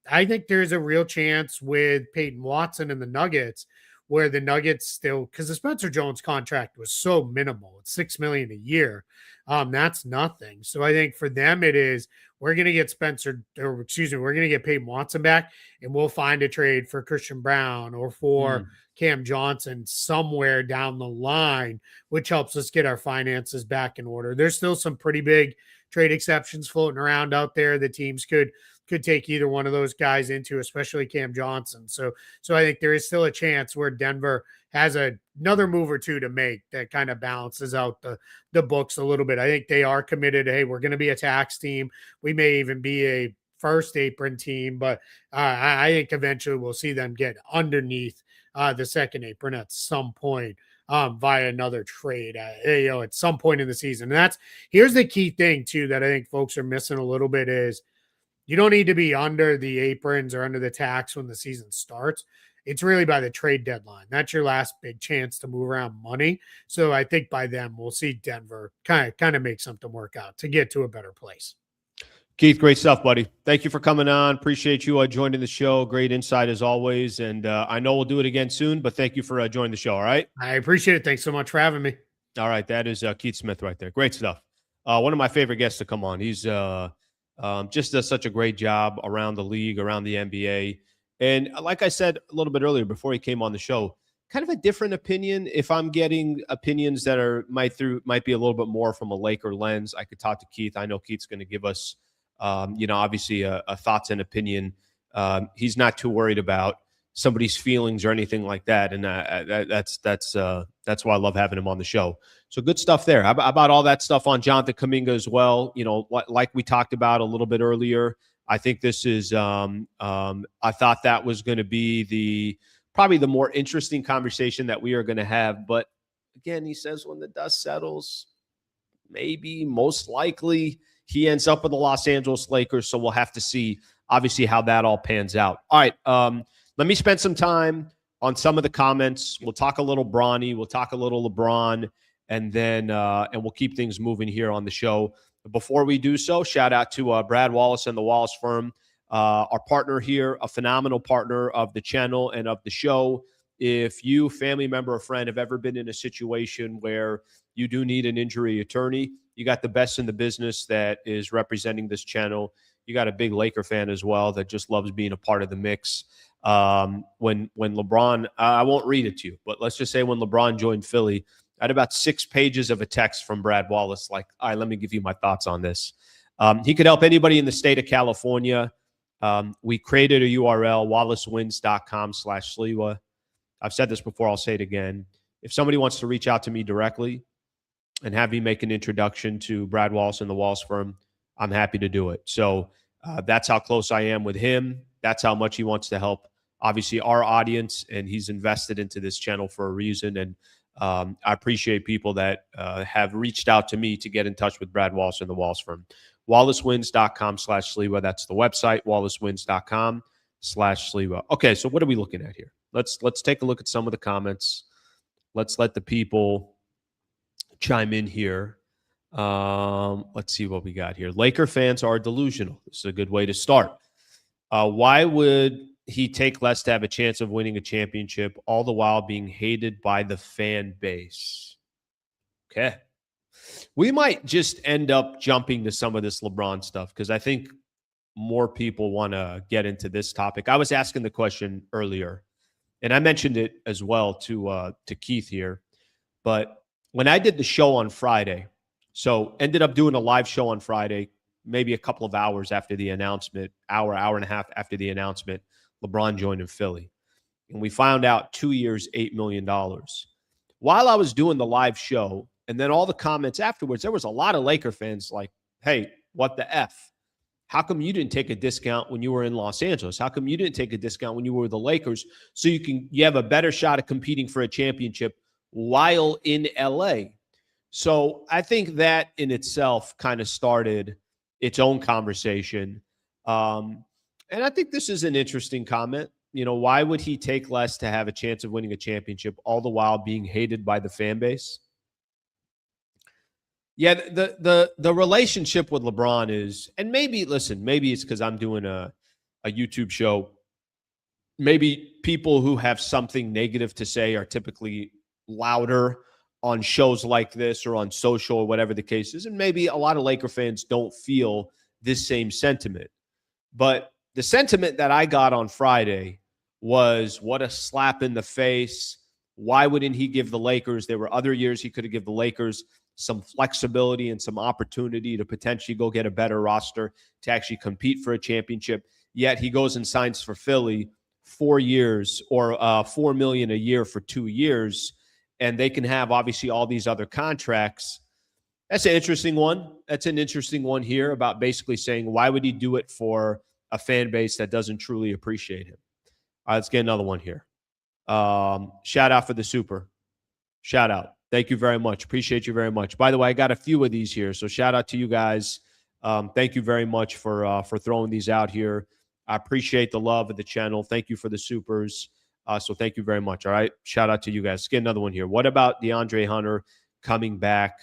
I think there's a real chance with Peyton Watson and the Nuggets, where the Nuggets still, because the Spencer Jones contract was so minimal, it's $6 million a year. That's nothing. So I think for them it is, we're going to get we're going to get Peyton Watson back, and we'll find a trade for Christian Brown or for Cam Johnson somewhere down the line, which helps us get our finances back in order. There's still some pretty big trade exceptions floating around out there that teams could take either one of those guys into, especially Cam Johnson. So I think there is still a chance where Denver has another move or two to make that kind of balances out the books a little bit. I think they are committed. Hey, we're going to be a tax team. We may even be a first apron team, but I think eventually we'll see them get underneath the second apron at some point via another trade at some point in the season. And here's the key thing too that I think folks are missing a little bit is, you don't need to be under the aprons or under the tax when the season starts. It's really by the trade deadline. That's your last big chance to move around money. So I think by then we'll see Denver kind of make something work out to get to a better place. Keith, great stuff, buddy. Thank you for coming on. Appreciate you joining the show. Great insight as always. And I know we'll do it again soon, but thank you for joining the show. All right. I appreciate it. Thanks so much for having me. All right. That is Keith Smith right there. Great stuff. One of my favorite guests to come on. He's just does such a great job around the league, around the NBA. And like I said a little bit earlier before he came on the show, kind of a different opinion. If I'm getting opinions that might be a little bit more from a Laker lens, I could talk to Keith. I know Keith's going to give us, obviously a thoughts and opinion he's not too worried about. somebody's feelings or anything like that. And that's why I love having him on the show. So good stuff there. How about all that stuff on Jonathan Kuminga as well? Like we talked about a little bit earlier, I think this is I thought that was going to be probably the more interesting conversation that we are going to have. But again, he says when the dust settles, maybe most likely he ends up with the Los Angeles Lakers. So we'll have to see, obviously, how that all pans out. All right. Let me spend some time on some of the comments. We'll talk a little Bronny. We'll talk a little LeBron. And then and we'll keep things moving here on the show. Before we do so, shout out to Brad Wallace and the Wallace firm, our partner here, a phenomenal partner of the channel and of the show. If you, family member or friend, have ever been in a situation where you do need an injury attorney, you got the best in the business that is representing this channel. You got a big Laker fan as well that just loves being a part of the mix. When LeBron, I won't read it to you, but let's just say when LeBron joined Philly, I had about 6 pages of a text from Brad Wallace, like, all right, let me give you my thoughts on this. He could help anybody in the state of California. We created a URL, wallacewins.com/Sliwa. I've said this before, I'll say it again. If somebody wants to reach out to me directly and have me make an introduction to Brad Wallace and the Wallace firm, I'm happy to do it. So that's how close I am with him. That's how much he wants to help, obviously, our audience, and he's invested into this channel for a reason. And I appreciate people that have reached out to me to get in touch with Brad Wallace and the Wallace firm. wallacewins.com/Sliwa. That's the website, wallacewins.com/Sliwa. Okay, so what are we looking at here? Let's take a look at some of the comments. Let's let the people chime in here. Let's see what we got here. Laker fans are delusional. This is a good way to start. Why would he take less to have a chance of winning a championship, all the while being hated by the fan base? Okay. We might just end up jumping to some of this LeBron stuff because I think more people want to get into this topic. I was asking the question earlier, and I mentioned it as well to Keith here. But when I did the show on Friday, so ended up doing a live show on Friday, maybe a couple of hours after the announcement, hour and a half after the announcement, LeBron joined in Philly. And we found out 2 years, $8 million. While I was doing the live show, and then all the comments afterwards, there was a lot of Laker fans like, hey, what the F? How come you didn't take a discount when you were in Los Angeles? How come you didn't take a discount when you were with the Lakers so you have a better shot at competing for a championship while in LA? So I think that in itself kind of started its own conversation. And I think this is an interesting comment. Why would he take less to have a chance of winning a championship, all the while being hated by the fan base? Yeah, the relationship with LeBron is, and maybe it's because I'm doing a YouTube show. Maybe people who have something negative to say are typically louder on shows like this or on social or whatever the case is. And maybe a lot of Laker fans don't feel this same sentiment. But the sentiment that I got on Friday was, what a slap in the face. Why wouldn't he give the Lakers? There were other years he could have given the Lakers some flexibility and some opportunity to potentially go get a better roster to actually compete for a championship. Yet he goes and signs for Philly 4 years or $4 million a year for 2 years. And they can have obviously all these other contracts. That's an interesting one. That's an interesting one here about basically saying, why would he do it for a fan base that doesn't truly appreciate him? All right, let's get another one here. Shout out for the super. Shout out. Thank you very much. Appreciate you very much. By the way, I got a few of these here, so shout out to you guys. Thank you very much for throwing these out here. I appreciate the love of the channel. Thank you for the supers. So thank you very much. All right. Shout out to you guys. Let's get another one here. What about DeAndre Hunter coming back?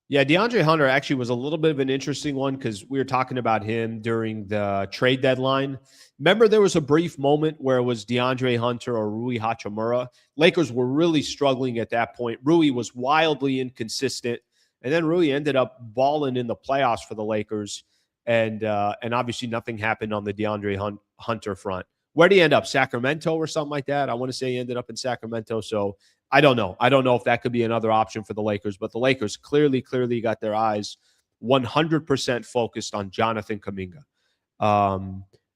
Yeah, DeAndre Hunter actually was a little bit of an interesting one because we were talking about him during the trade deadline. Remember, there was a brief moment where it was DeAndre Hunter or Rui Hachimura. Lakers were really struggling at that point. Rui was wildly inconsistent, and then Rui ended up balling in the playoffs for the Lakers, and obviously nothing happened on the DeAndre Hunter front. Where did he end up? Sacramento or something like that? I want to say he ended up in Sacramento, so I don't know. I don't know if that could be another option for the Lakers, but the Lakers clearly got their eyes 100% focused on Jonathan Kuminga.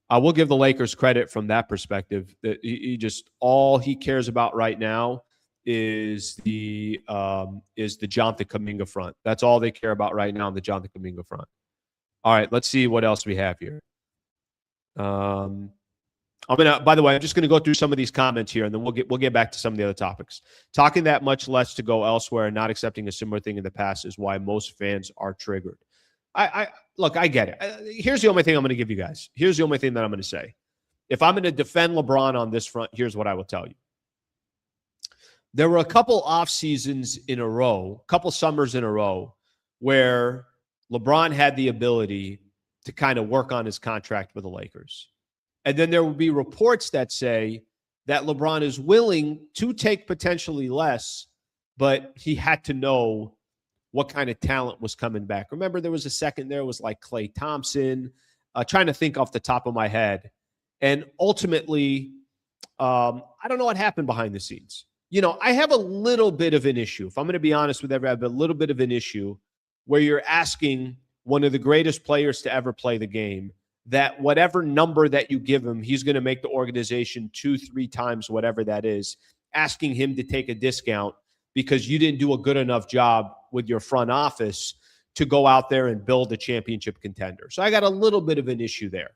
I will give the Lakers credit from that perspective that he just all he cares about right now is the Jonathan Kuminga front. That's all they care about right now on the Jonathan Kuminga front. All right, let's see what else we have here. By the way, I'm just gonna go through some of these comments here, and then we'll get back to some of the other topics. Talking that much less to go elsewhere and not accepting a similar thing in the past is why most fans are triggered. Look, I get it. Here's the only thing I'm going to give you guys. Here's the only thing that I'm going to say. If I'm going to defend LeBron on this front, here's what I will tell you. There were a couple off seasons in a row, couple summers in a row, where LeBron had the ability to kind of work on his contract with the Lakers. And then there will be reports that say that LeBron is willing to take potentially less, but he had to know what kind of talent was coming back. Remember, there was a second there was like Klay Thompson, trying to think off the top of my head. And ultimately, I don't know what happened behind the scenes. You know, I have a little bit of an issue. If I'm going to be honest with everyone, I have a little bit of an issue where you're asking one of the greatest players to ever play the game that whatever number that you give him, he's going to make the organization 2-3 times whatever that is, asking him to take a discount because you didn't do a good enough job with your front office to go out there and build a championship contender. So I got a little bit of an issue there.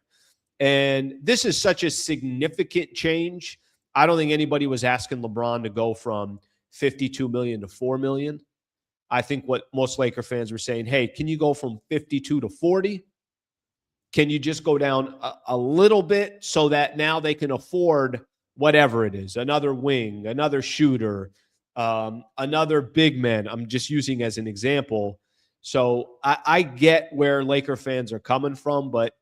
And this is such a significant change. I don't think anybody was asking LeBron to go from $52 million to $4 million. I think what most Laker fans were saying, hey, can you go from 52 to 40? Can you just go down a little bit so that now they can afford whatever it is, another wing, another shooter, another big man? I'm just using as an example. So I get where Laker fans are coming from, but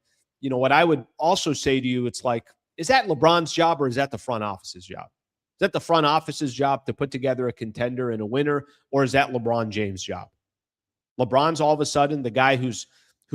you know what I would also say to you, it's like, is that LeBron's job or is that the front office's job? Is that the front office's job to put together a contender and a winner, or is that LeBron James' job? LeBron's all of a sudden the guy who's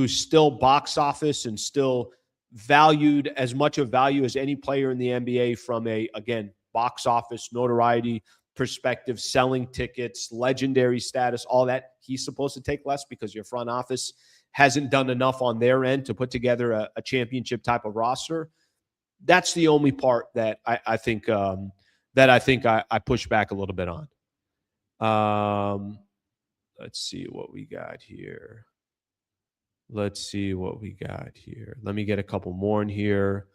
still box office and still valued as much of value as any player in the NBA from a, again, box office notoriety perspective, selling tickets, legendary status, all that. He's supposed to take less because your front office hasn't done enough on their end to put together a championship type of roster. That's the only part that I think I push back a little bit on. Let's see what we got here. Let me get a couple more in here.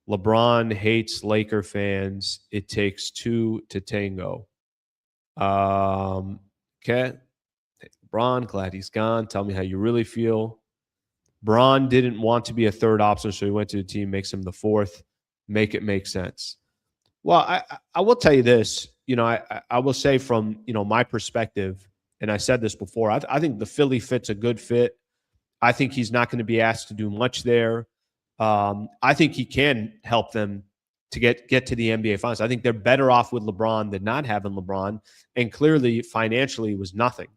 LeBron hates Laker fans. It takes two to tango. Okay. LeBron, glad he's gone. Tell me how you really feel. Bron didn't want to be a third option, so he went to the team, makes him the fourth. Make it make sense. Well, I will tell you this. You know, I will say from, you know, my perspective, and I said this before, I think the Philly fit's a good fit. I think he's not going to be asked to do much there. I think he can help them to get to the NBA Finals. I think they're better off with LeBron than not having LeBron, and clearly financially was nothing.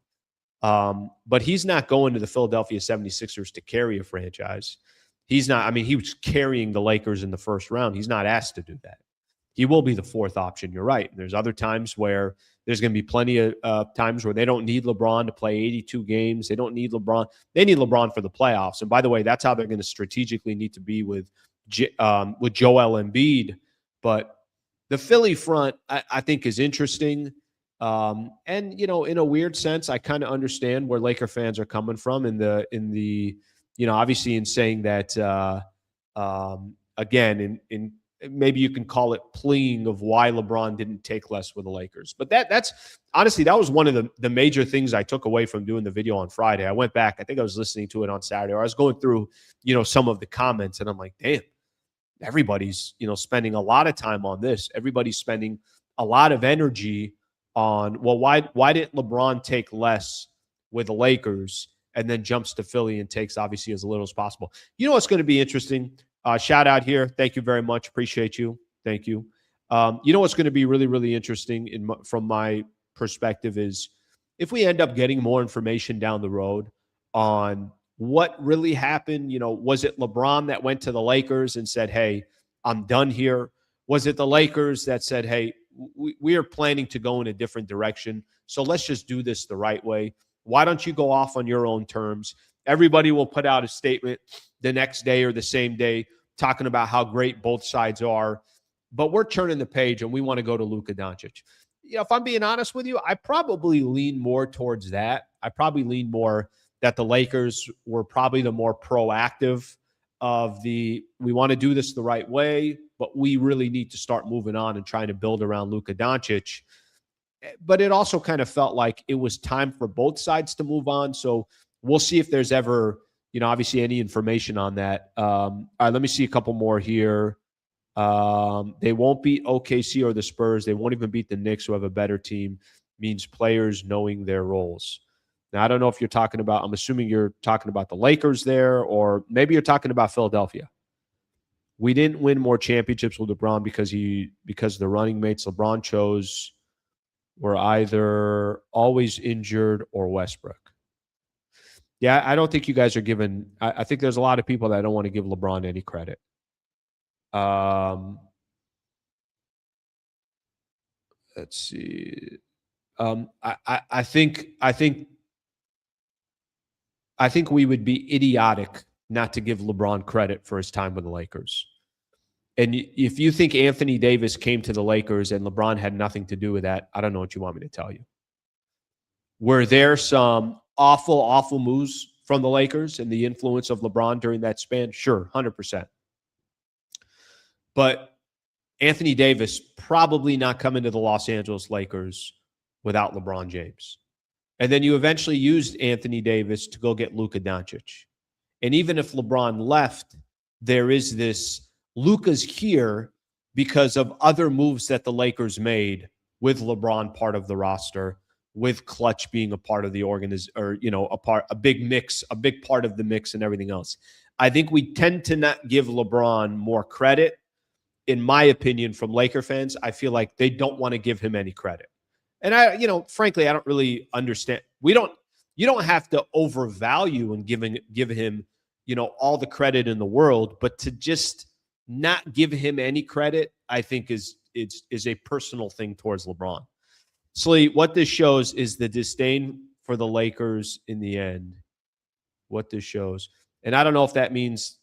But he's not going to the Philadelphia 76ers to carry a franchise. He's not. I mean, he was carrying the Lakers in the first round. He's not asked to do that. He will be the fourth option. You're right. There's other times where there's going to be plenty of times where they don't need LeBron to play 82 games. They don't need LeBron. They need LeBron for the playoffs. And by the way, that's how they're going to strategically need to be with Joel Embiid. But the Philly front, I think, is interesting. And, you know, in a weird sense, I kind of understand where Laker fans are coming from in the, you know, obviously in saying that, again, in maybe you can call it pleading of why LeBron didn't take less with the Lakers. But that's honestly, that was one of the major things I took away from doing the video on Friday. I went back, I think I was listening to it on Saturday, or I was going through, you know, some of the comments, and I'm like, damn, everybody's, you know, spending a lot of time on this. Everybody's spending a lot of energy on, well, why didn't LeBron take less with the Lakers and then jumps to Philly and takes obviously as little as possible? You know what's going to be interesting? Shout out here. Thank you very much. Appreciate you. Thank you. You know what's going to be really, really interesting from my perspective is if we end up getting more information down the road on what really happened. You know, was it LeBron that went to the Lakers and said, hey, I'm done here? Was it the Lakers that said, hey, we are planning to go in a different direction, so let's just do this the right way? Why don't you go off on your own terms? Everybody will put out a statement the next day or the same day. talking about how great both sides are, but we're turning the page and we want to go to Luka Doncic. If I'm being honest with you, I probably lean more towards that. I probably lean more that the Lakers were probably the more proactive of we want to do this the right way, but we really need to start moving on and trying to build around Luka Doncic. But it also kind of felt like it was time for both sides to move on. So we'll see if there's ever, obviously any information on that. All right, let me see a couple more here. They won't beat OKC or the Spurs. They won't even beat the Knicks, who have a better team. Means players knowing their roles. Now, I don't know if you're talking about, I'm assuming you're talking about the Lakers there, or maybe you're talking about Philadelphia. We didn't win more championships with LeBron because the running mates LeBron chose were either always injured or Westbrook. Yeah, I don't think you guys are giving – I think there's a lot of people that don't want to give LeBron any credit. Let's see. I think we would be idiotic not to give LeBron credit for his time with the Lakers. And if you think Anthony Davis came to the Lakers and LeBron had nothing to do with that, I don't know what you want me to tell you. Were there some awful, awful moves from the Lakers and the influence of LeBron during that span? Sure, 100%. But Anthony Davis probably not coming to the Los Angeles Lakers without LeBron James. And then you eventually used Anthony Davis to go get Luka Doncic. And even if LeBron left, there is this Luka's here because of other moves that the Lakers made with LeBron part of the roster, with Clutch being a part of the organization, or, a big mix, a big part of the mix and everything else. I think we tend to not give LeBron more credit. In my opinion, from Laker fans, I feel like they don't want to give him any credit. And frankly, I don't really understand. You don't have to overvalue and give him, all the credit in the world, but to just not give him any credit, I think is a personal thing towards LeBron. Slee, what this shows is the disdain for the Lakers in the end. What this shows. And I don't know if that means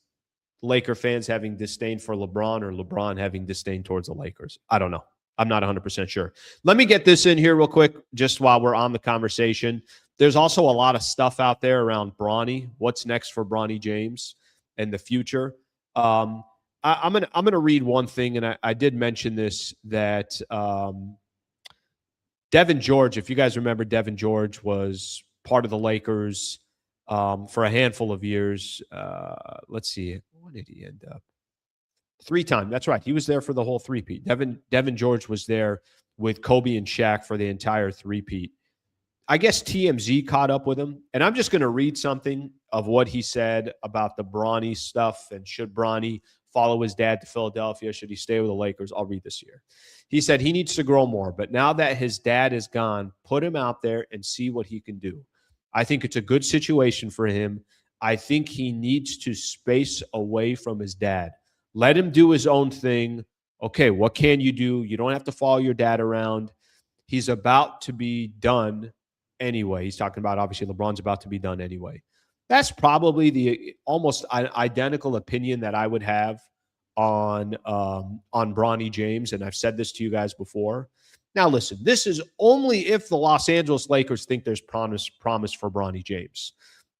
Laker fans having disdain for LeBron or LeBron having disdain towards the Lakers. I don't know. I'm not 100% sure. Let me get this in here real quick, just while we're on the conversation. There's also a lot of stuff out there around Bronny. What's next for Bronny James and the future? I'm gonna read one thing, and I did mention this, that Devin George, if you guys remember, Devin George was part of the Lakers for a handful of years. Let's see, when did he end up? 3-time. That's right. He was there for the whole three-peat. Devin George was there with Kobe and Shaq for the entire three-peat. I guess TMZ caught up with him, and I'm just going to read something of what he said about the Bronny stuff, and should Bronny follow his dad to Philadelphia? Should he stay with the Lakers? I'll read this here. He said he needs to grow more, but now that his dad is gone, put him out there and see what he can do. I think it's a good situation for him. I think he needs to space away from his dad. Let him do his own thing. Okay, what can you do? You don't have to follow your dad around. He's about to be done anyway. He's talking about, obviously, LeBron's about to be done anyway. That's probably the almost identical opinion that I would have on Bronny James, and I've said this to you guys before. Now, listen, this is only if the Los Angeles Lakers think there's promise for Bronny James.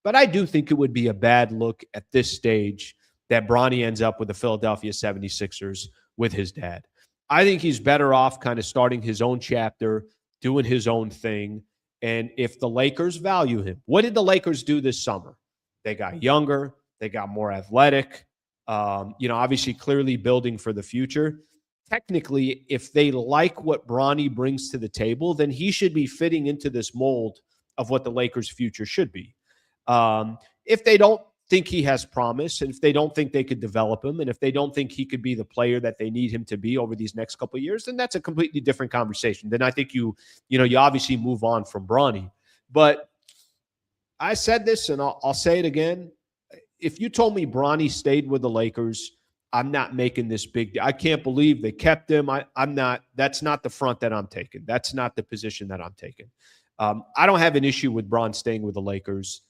But I do think it would be a bad look at this stage that Bronny ends up with the Philadelphia 76ers with his dad. I think he's better off kind of starting his own chapter, doing his own thing. And if the Lakers value him, what did the Lakers do this summer? They got younger. They got more athletic. Obviously clearly building for the future. Technically, if they like what Bronny brings to the table, then he should be fitting into this mold of what the Lakers' future should be. If they don't think he has promise, and if they don't think they could develop him, and if they don't think he could be the player that they need him to be over these next couple of years, then that's a completely different conversation. Then I think you obviously move on from Bronny. But I said this, and I'll say it again. If you told me Bronny stayed with the Lakers, I'm not making this big deal. I can't believe they kept him. I'm not. That's not the front that I'm taking. That's not the position that I'm taking. I don't have an issue with Bron staying with the Lakers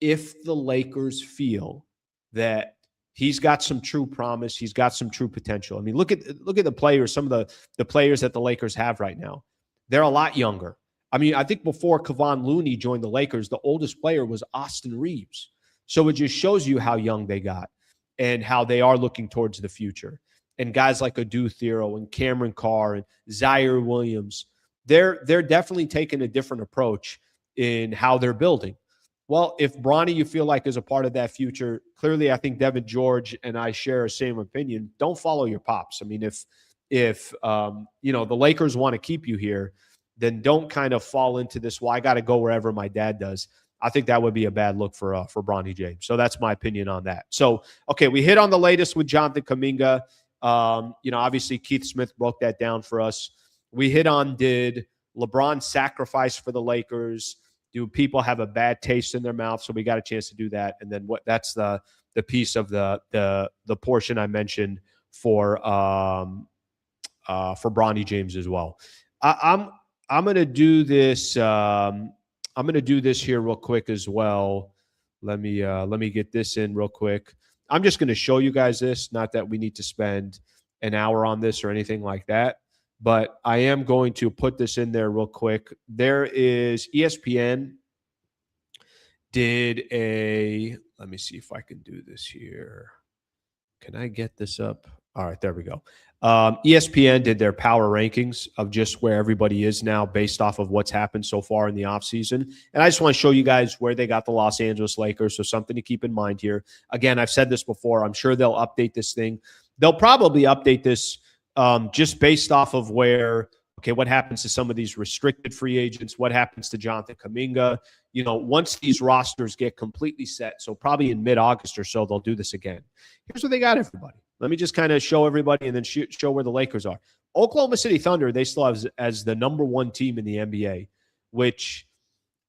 if the Lakers feel that He's got some true promise. He's got some true potential. I mean, look at the players, some of the players that the Lakers have right now. They're a lot younger. I mean, I think before Kevon Looney joined the Lakers, the oldest player was Austin Reaves. So it just shows you how young they got and how they are looking towards the future. And guys like Adu Thero and Cameron Carr and Zaire Williams, they're definitely taking a different approach in how they're building. Well, if Bronny, you feel like, is a part of that future, clearly I think Devin George and I share the same opinion. Don't follow your pops. I mean, if the Lakers want to keep you here, then don't kind of fall into this, well, I got to go wherever my dad does. I think that would be a bad look for Bronny James. So that's my opinion on that. So, okay, we hit on the latest with Jonathan Kuminga. Obviously Keith Smith broke that down for us. We hit on, did LeBron sacrifice for the Lakers? Do people have a bad taste in their mouth? So we got a chance to do that. And then that's the piece of the portion I mentioned for Bronny James as well. I'm going to do this. I'm going to do this here real quick as well. Let me get this in real quick. I'm just going to show you guys this. Not that we need to spend an hour on this or anything like that, but I am going to put this in there real quick. There is ESPN did a, let me see if I can do this here. Can I get this up? All right, there we go. ESPN did their power rankings of just where everybody is now based off of what's happened so far in the offseason. And I just want to show you guys where they got the Los Angeles Lakers. So something to keep in mind here. Again, I've said this before. I'm sure they'll update this thing. They'll probably update this just based off of where, okay, what happens to some of these restricted free agents? What happens to Jonathan Kuminga? Once these rosters get completely set, so probably in mid-August or so, they'll do this again. Here's what they got, everybody. Let me just kind of show everybody and then show where the Lakers are. Oklahoma City Thunder, they still have as the number one team in the NBA, which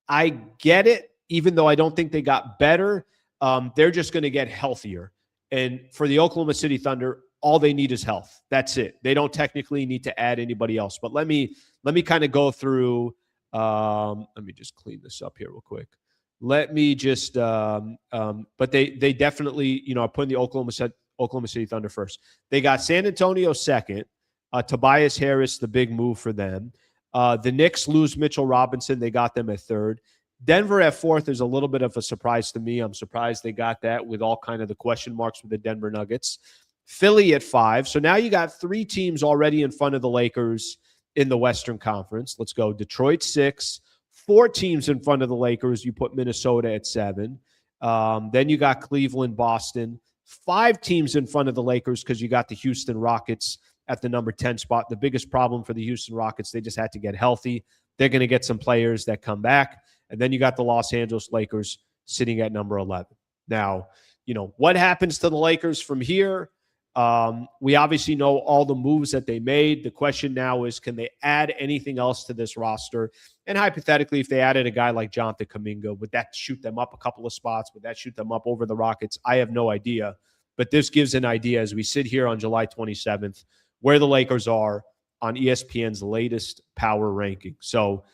I get it, even though I don't think they got better. They're just going to get healthier. And for the Oklahoma City Thunder, all they need is health. That's it. They don't technically need to add anybody else. But let me kind of go through. Let me just clean this up here real quick. Let me just but they definitely, are putting the Oklahoma City Thunder first. They got San Antonio second. Tobias Harris, the big move for them. The Knicks lose Mitchell Robinson. They got them at third. Denver at fourth is a little bit of a surprise to me. I'm surprised they got that with all kind of the question marks with the Denver Nuggets. Philly at 5. So now you got 3 teams already in front of the Lakers in the Western Conference. Let's go. Detroit 6. 4 teams in front of the Lakers. You put Minnesota at 7. Then you got Cleveland, Boston. 5 teams in front of the Lakers because you got the Houston Rockets at the number 10 spot. The biggest problem for the Houston Rockets, they just had to get healthy. They're going to get some players that come back. And then you got the Los Angeles Lakers sitting at number 11. Now, what happens to the Lakers from here? We obviously know all the moves that they made. The question now is, can they add anything else to this roster? And hypothetically, if they added a guy like Jonathan Kuminga, would that shoot them up a couple of spots? Would that shoot them up over the Rockets? I have no idea. But this gives an idea as we sit here on July 27th, where the Lakers are on ESPN's latest power ranking. So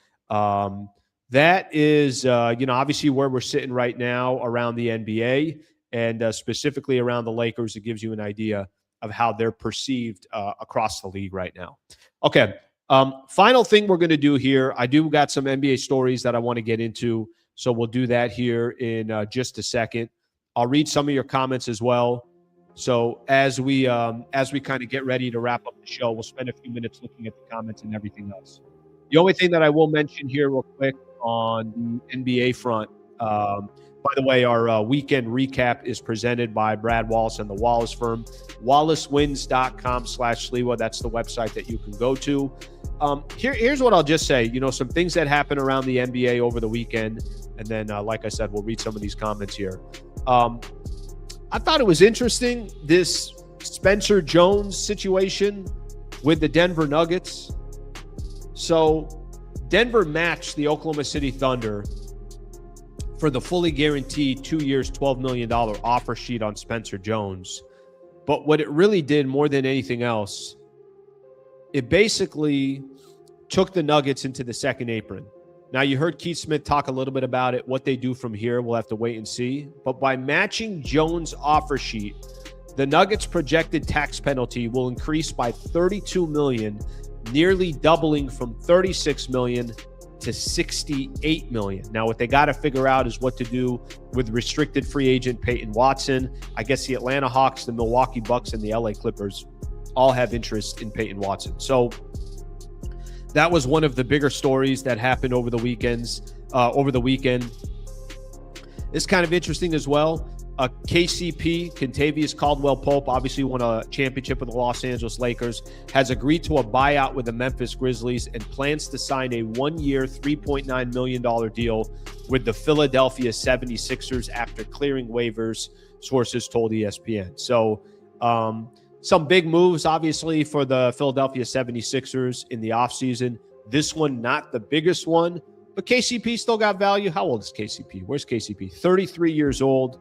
that is, obviously where we're sitting right now around the NBA. And specifically around the Lakers, it gives you an idea of how they're perceived across the league right now. Okay, final thing we're going to do here. I do got some NBA stories that I want to get into, so we'll do that here in just a second. I'll read some of your comments as well. So as we kind of get ready to wrap up the show, we'll spend a few minutes looking at the comments and everything else. The only thing that I will mention here real quick on the NBA front, by the way, our weekend recap is presented by Brad Wallace and the Wallace firm. WallaceWins.com/Sliwa. That's the website that you can go to. Here's what I'll just say. Some things that happened around the NBA over the weekend. And then, like I said, we'll read some of these comments here. I thought it was interesting, this Spencer Jones situation with the Denver Nuggets. So Denver matched the Oklahoma City Thunder for the fully guaranteed 2 years, $12 million offer sheet on Spencer Jones. But what it really did more than anything else, it basically took the Nuggets into the second apron. Now, you heard Keith Smith talk a little bit about it. What they do from here, we'll have to wait and see. But by matching Jones' offer sheet, the Nuggets' projected tax penalty will increase by $32 million, nearly doubling from $36 million to $68 million. Now, what they got to figure out is what to do with restricted free agent Peyton Watson. I guess the Atlanta Hawks, the Milwaukee Bucks, and the LA Clippers all have interest in Peyton Watson. So that was one of the bigger stories that happened over the weekend. It's kind of interesting as well. KCP, Kentavious Caldwell-Pope, obviously won a championship with the Los Angeles Lakers, has agreed to a buyout with the Memphis Grizzlies and plans to sign a one-year, $3.9 million deal with the Philadelphia 76ers after clearing waivers, sources told ESPN. So some big moves, obviously, for the Philadelphia 76ers in the offseason. This one, not the biggest one, but KCP still got value. How old is KCP? Where's KCP? 33 years old.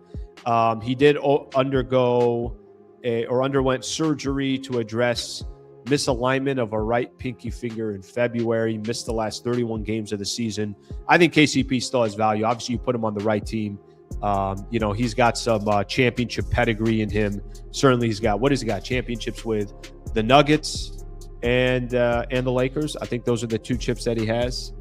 He did underwent surgery to address misalignment of a right pinky finger in February. Missed the last 31 games of the season. I think KCP still has value. Obviously, you put him on the right team. He's got some championship pedigree in him. Certainly, he's got, what has he got? Championships with the Nuggets and the Lakers. I think those are the two chips that he has.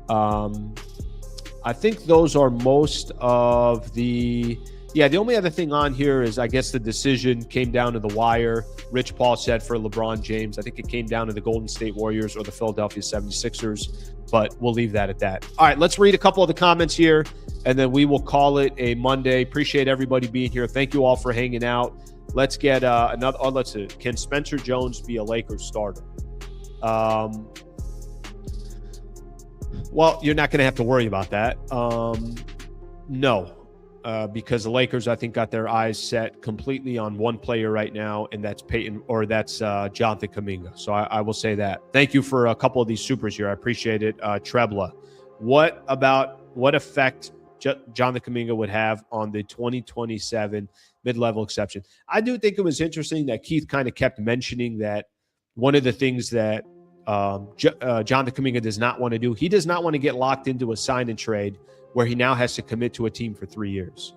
I think those are most of the. Yeah, the only other thing on here is, I guess, the decision came down to the wire. Rich Paul said for LeBron James. I think it came down to the Golden State Warriors or the Philadelphia 76ers, but we'll leave that at that. All right, let's read a couple of the comments here, and then we will call it a Monday. Appreciate everybody being here. Thank you all for hanging out. Let's get another. Oh, let's see. Can Spencer Jones be a Lakers starter? Well, you're not going to have to worry about that. No. Because the Lakers, I think, got their eyes set completely on one player right now, and that's Jonathan Kuminga. So I will say that. Thank you for a couple of these supers here. I appreciate it. Trebla, what effect Jonathan Kuminga would have on the 2027 mid-level exception? I do think it was interesting that Keith kind of kept mentioning that one of the things that Jonathan Kuminga does not want to do, he does not want to get locked into a sign and trade where he now has to commit to a team for 3 years.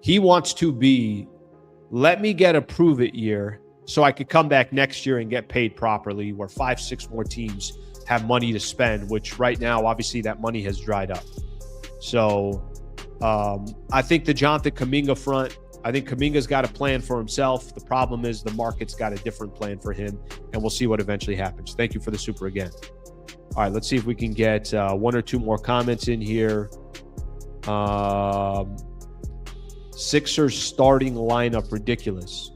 He wants to be, let me get a prove-it year so I could come back next year and get paid properly, where 5-6 more teams have money to spend, which right now, obviously, that money has dried up. So I think the Jonathan Kuminga front, I think Kuminga's got a plan for himself. The problem is the market's got a different plan for him, and we'll see what eventually happens. Thank you for the super again. All right, let's see if we can get one or two more comments in here. Sixers starting lineup ridiculous.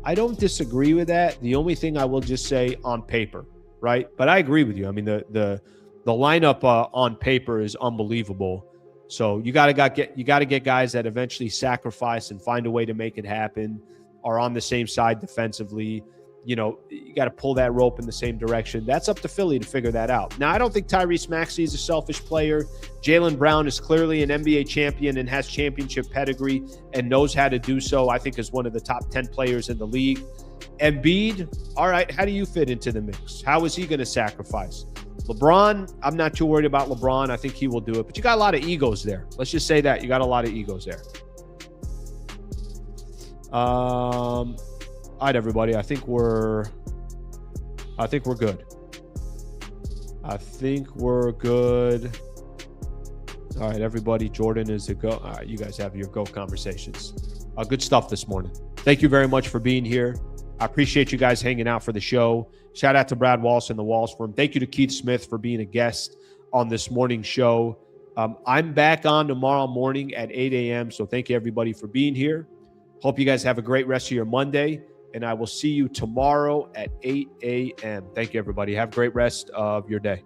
I don't disagree with that. The only thing I will just say on paper, right? But I agree with you. I mean, the lineup on paper is unbelievable. So you got to get guys that eventually sacrifice and find a way to make it happen, are on the same side defensively. You got to pull that rope in the same direction. That's up to Philly to figure that out. Now, I don't think Tyrese Maxey is a selfish player. Jaylen Brown is clearly an NBA champion and has championship pedigree and knows how to do so. I think is one of the top 10 players in the league. Embiid, all right, how do you fit into the mix? How is he going to sacrifice? LeBron, I'm not too worried about LeBron. I think he will do it. But you got a lot of egos there. Let's just say that. You got a lot of egos there. All right, everybody. I think we're good. I think we're good. All right, everybody. Jordan is a go. All right, you guys have your go conversations. Good stuff this morning. Thank you very much for being here. I appreciate you guys hanging out for the show. Shout out to Brad Wallace and the Wallace Firm. Thank you to Keith Smith for being a guest on this morning's show. I'm back on tomorrow morning at 8 a.m. So thank you, everybody, for being here. Hope you guys have a great rest of your Monday. And I will see you tomorrow at 8 a.m. Thank you, everybody. Have a great rest of your day.